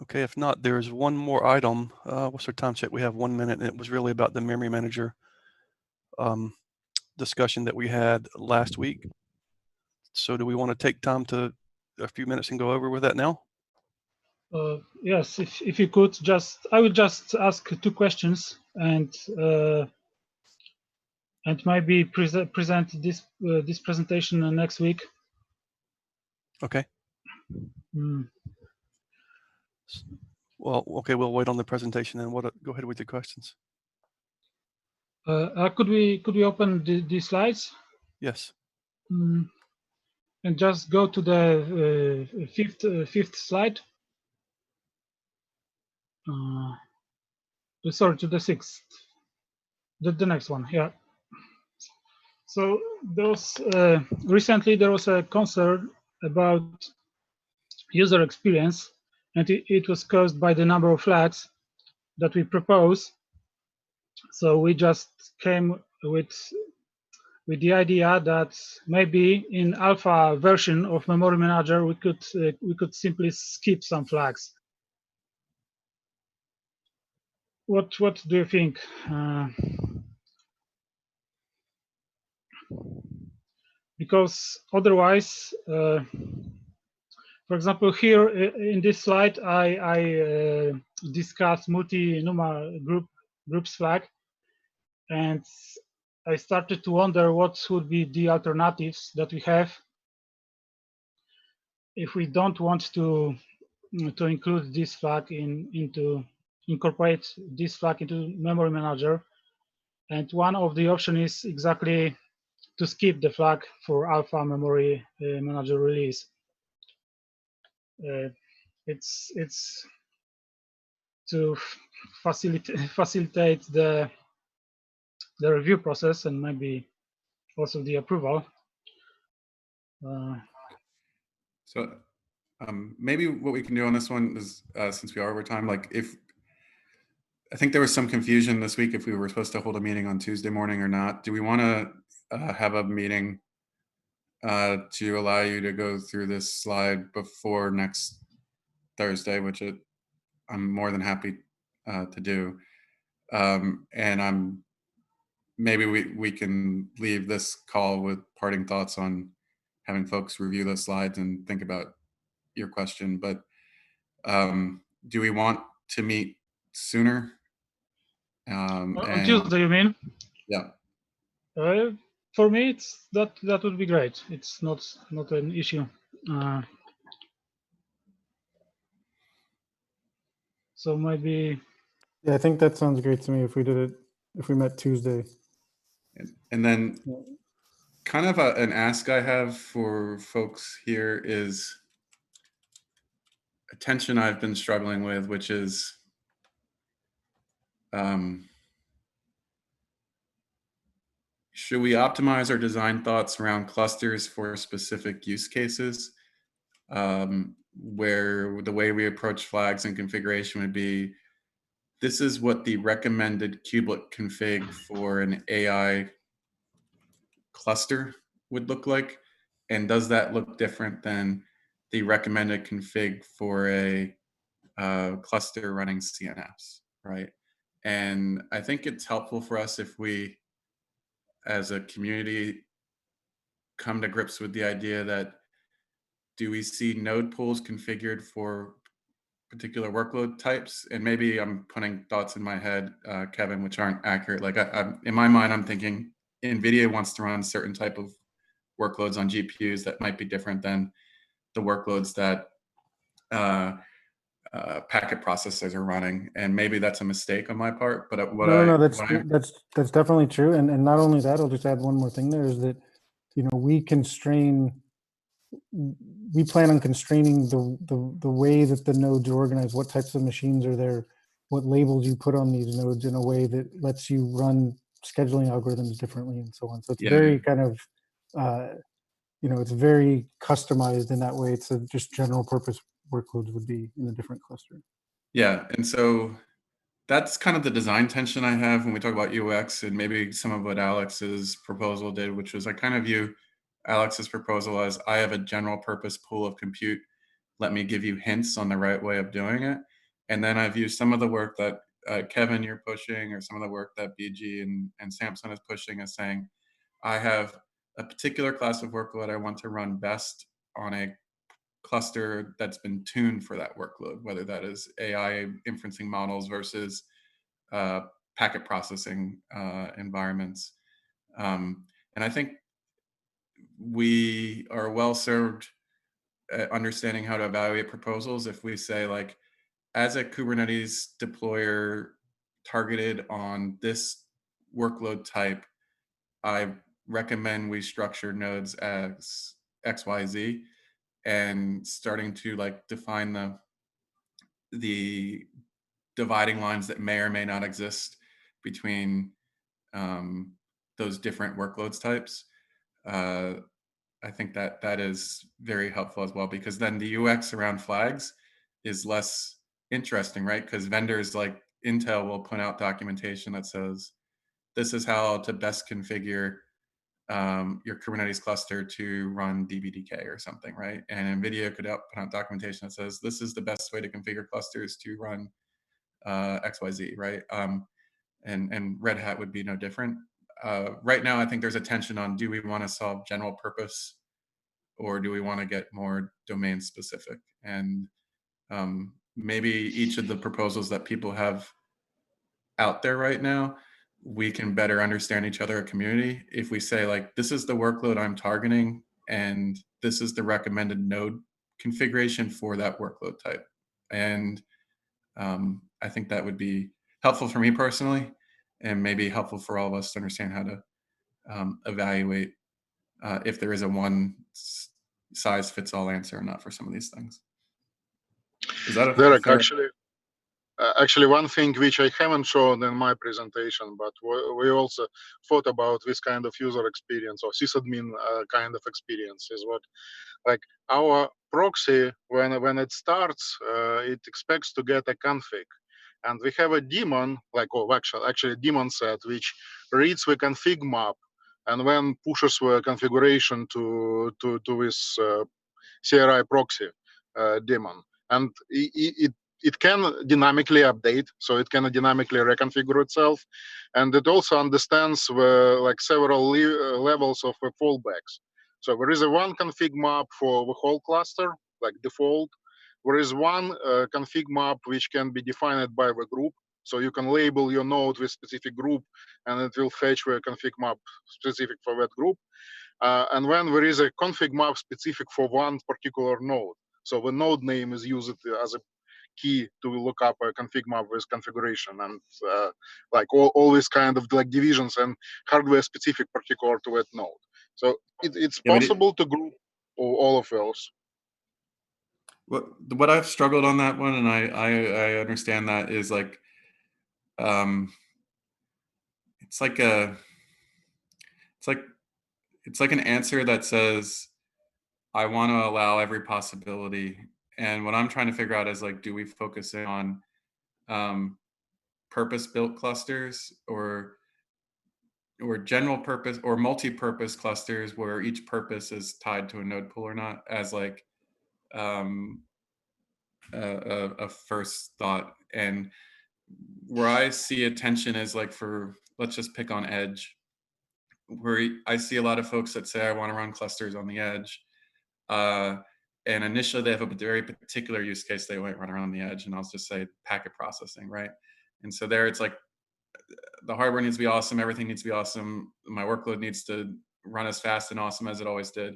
Okay, if not, there's one more item. What's our time check? We have 1 minute, and it was really about the memory manager discussion that we had last week. So do we want to take time to a few minutes and go over with that now? Yes, if you could I would just ask 2 questions and maybe present this presentation next week. Okay. Mm. Well, okay, we'll wait on the presentation and go ahead with the questions. Could we open the slides? Yes. And just go to the fifth slide. Sorry, to the 6th. The next one, yeah. So recently there was a concern about user experience, and it was caused by the number of flags that we propose. So we just came with the idea that maybe in alpha version of Memory Manager we could simply skip some flags. What do you think? Because otherwise, for example, here in this slide, I discussed multi-NUMA groups flag, and I started to wonder what would be the alternatives that we have if we don't want to include this flag incorporate this flag into Memory Manager. And one of the options is exactly to skip the flag for Alpha Memory Manager release. It's to facilitate the review process and maybe also the approval. So maybe what we can do on this one is, since we are over time, like I think there was some confusion this week if we were supposed to hold a meeting on Tuesday morning or not. Do we want to have a meeting to allow you to go through this slide before next Thursday, which I'm more than happy to do. And maybe we can leave this call with parting thoughts on having folks review the slides and think about your question. But do we want to meet sooner? On Tuesday, you mean? Yeah. For me, that would be great. It's not an issue. So maybe. Yeah, I think that sounds great to me if we met Tuesday. And then kind of an ask I have for folks here is a tension I've been struggling with, which is should we optimize our design thoughts around clusters for specific use cases, where the way we approach flags and configuration would be, this is what the recommended kubelet config for an AI cluster would look like, and does that look different than the recommended config for a cluster running CNFs, right? And I think it's helpful for us if we, as a community, come to grips with the idea that do we see node pools configured for particular workload types? And maybe I'm putting thoughts in my head, Kevin, which aren't accurate. Like in my mind, I'm thinking NVIDIA wants to run certain type of workloads on GPUs that might be different than the workloads that packet processors are running, and maybe that's a mistake on my part. But No, that's definitely true. And not only that, I'll just add one more thing there is that, you know, we plan on constraining the way that the nodes are organized, what types of machines are there, what labels you put on these nodes in a way that lets you run scheduling algorithms differently and so on. So it's very kind of, you know, it's very customized in that way. It's just general purpose workloads would be in a different cluster. Yeah, and so that's kind of the design tension I have when we talk about UX, and maybe some of what Alex's proposal did, which was I kind of view Alex's proposal as I have a general purpose pool of compute. Let me give you hints on the right way of doing it. And then I view some of the work that Kevin, you're pushing, or some of the work that BG and Samson is pushing as saying, I have a particular class of workload I want to run best on a cluster that's been tuned for that workload, whether that is AI inferencing models versus packet processing environments. And I think we are well served at understanding how to evaluate proposals if we say, like, as a Kubernetes deployer targeted on this workload type, I recommend we structure nodes as XYZ, and starting to like define the dividing lines that may or may not exist between those different workloads types. I think that is very helpful as well, because then the UX around flags is less interesting, right? Because vendors like Intel will put out documentation that says, this is how to best configure your Kubernetes cluster to run DBDK or something, right? And NVIDIA could put out documentation that says, this is the best way to configure clusters to run XYZ, right? And Red Hat would be no different. Right now, I think there's a tension on, do we want to solve general purpose, or do we want to get more domain specific? And maybe each of the proposals that people have out there right now, we can better understand each other, a community, if we say, like, this is the workload I'm targeting, and this is the recommended node configuration for that workload type. And I think that would be helpful for me personally, and maybe helpful for all of us to understand how to evaluate if there is a one size fits all answer or not for some of these things. Is that Derek, actually, one thing which I haven't shown in my presentation, but we also thought about this kind of user experience or sysadmin kind of experience, is what, like, our proxy, when it starts, it expects to get a config. And we have a daemon, like, oh, actually a daemon set, which reads the config map and then pushes the configuration to this CRI proxy daemon. And it can dynamically update, so it can dynamically reconfigure itself, and it also understands the, like, several levels of the fallbacks. So there is a one config map for the whole cluster, like default. There is one config map which can be defined by the group, so you can label your node with specific group, and it will fetch the config map specific for that group. And then there is a config map specific for one particular node. So the node name is used as a key to look up a config map with configuration, and like all these kind of like divisions and hardware specific particular to that node. So it's possible to group all of those. What I've struggled on that one, and I understand that, is like it's like an answer that says, I want to allow every possibility. And what I'm trying to figure out is, like, do we focus on purpose-built clusters, or general purpose or multi-purpose clusters where each purpose is tied to a node pool or not, as like a first thought. And where I see a tension is, like, for, let's just pick on edge, where I see a lot of folks that say, I want to run clusters on the edge. And initially they have a very particular use case they might run around the edge, and I'll just say packet processing, right? And so there it's like the hardware needs to be awesome, everything needs to be awesome, my workload needs to run as fast and awesome as it always did,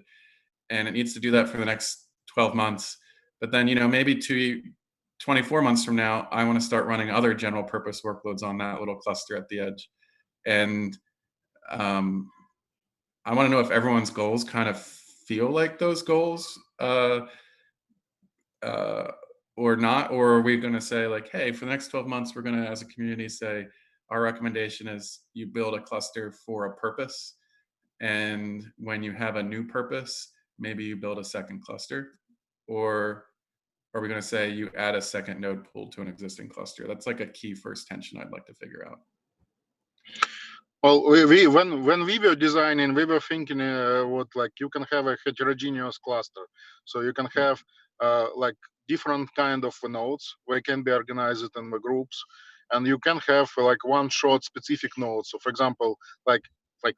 and it needs to do that for the next 12 months. But then, you know, maybe 24 months from now, I want to start running other general purpose workloads on that little cluster at the edge. And I want to know if everyone's goals kind of feel like those goals or not, or are we going to say like, hey, for the next 12 months, we're going to, as a community, say our recommendation is you build a cluster for a purpose. And when you have a new purpose, maybe you build a second cluster. Or are we going to say you add a second node pool to an existing cluster? That's like a key first tension I'd like to figure out. Well, when we were designing, we were thinking what like you can have a heterogeneous cluster, so you can have like different kind of nodes where can be organized in the groups, and you can have like one-shot specific nodes. So, for example, like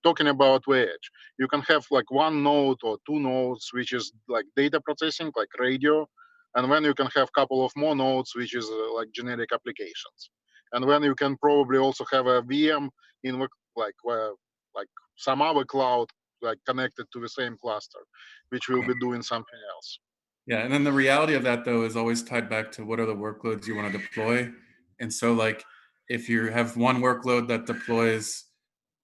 talking about the edge, you can have like one node or two nodes which is like data processing, like radio, and then you can have a couple of more nodes which is like generic applications, and then you can probably also have a VM in the like where like some other cloud like connected to the same cluster, which will be doing something else. Yeah, and then the reality of that though is always tied back to what are the workloads you want to deploy. And so like if you have one workload that deploys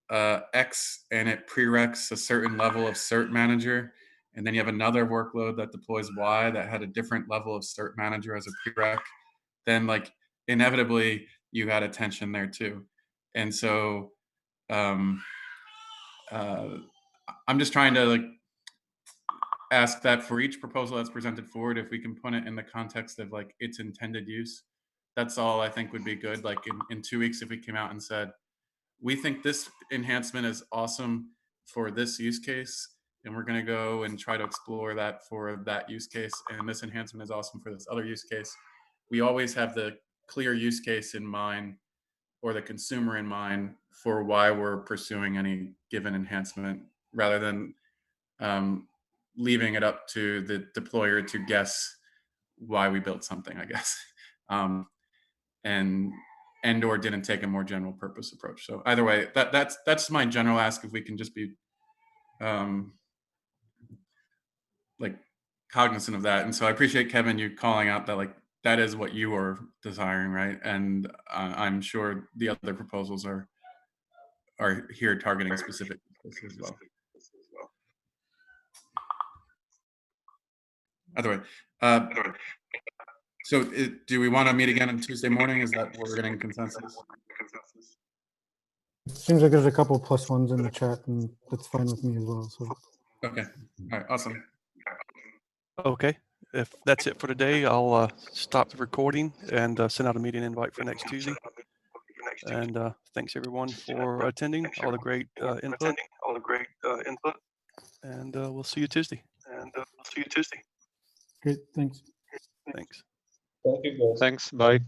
X and it prereqs a certain level of cert manager, and then you have another workload that deploys Y that had a different level of cert manager as a prereq, then like inevitably you got a tension there too. And so I'm just trying to like ask that for each proposal that's presented forward, if we can put it in the context of like its intended use. That's all I think would be good. Like in 2 weeks, if we came out and said, we think this enhancement is awesome for this use case, and we're going to go and try to explore that for that use case, and this enhancement is awesome for this other use case. We always have the clear use case in mind or the consumer in mind for why we're pursuing any given enhancement, rather than leaving it up to the deployer to guess why we built something, I guess, and or didn't take a more general purpose approach. So either way, that's my general ask, if we can just be like cognizant of that. And so I appreciate, Kevin, you calling out that like that is what you are desiring, right? And I'm sure the other proposals are here targeting specific places as well. Either way, so do we want to meet again on Tuesday morning? Is that what we're getting consensus? It seems like there's a couple plus ones in the chat, and that's fine with me as well. So Okay, all right, awesome. Okay, if that's it for today, I'll stop the recording and send out a meeting invite for next Tuesday. And thanks everyone for attending, all the great input. And we'll see you Tuesday. great, thanks. Thanks. Thank you, guys. Thanks. Bye.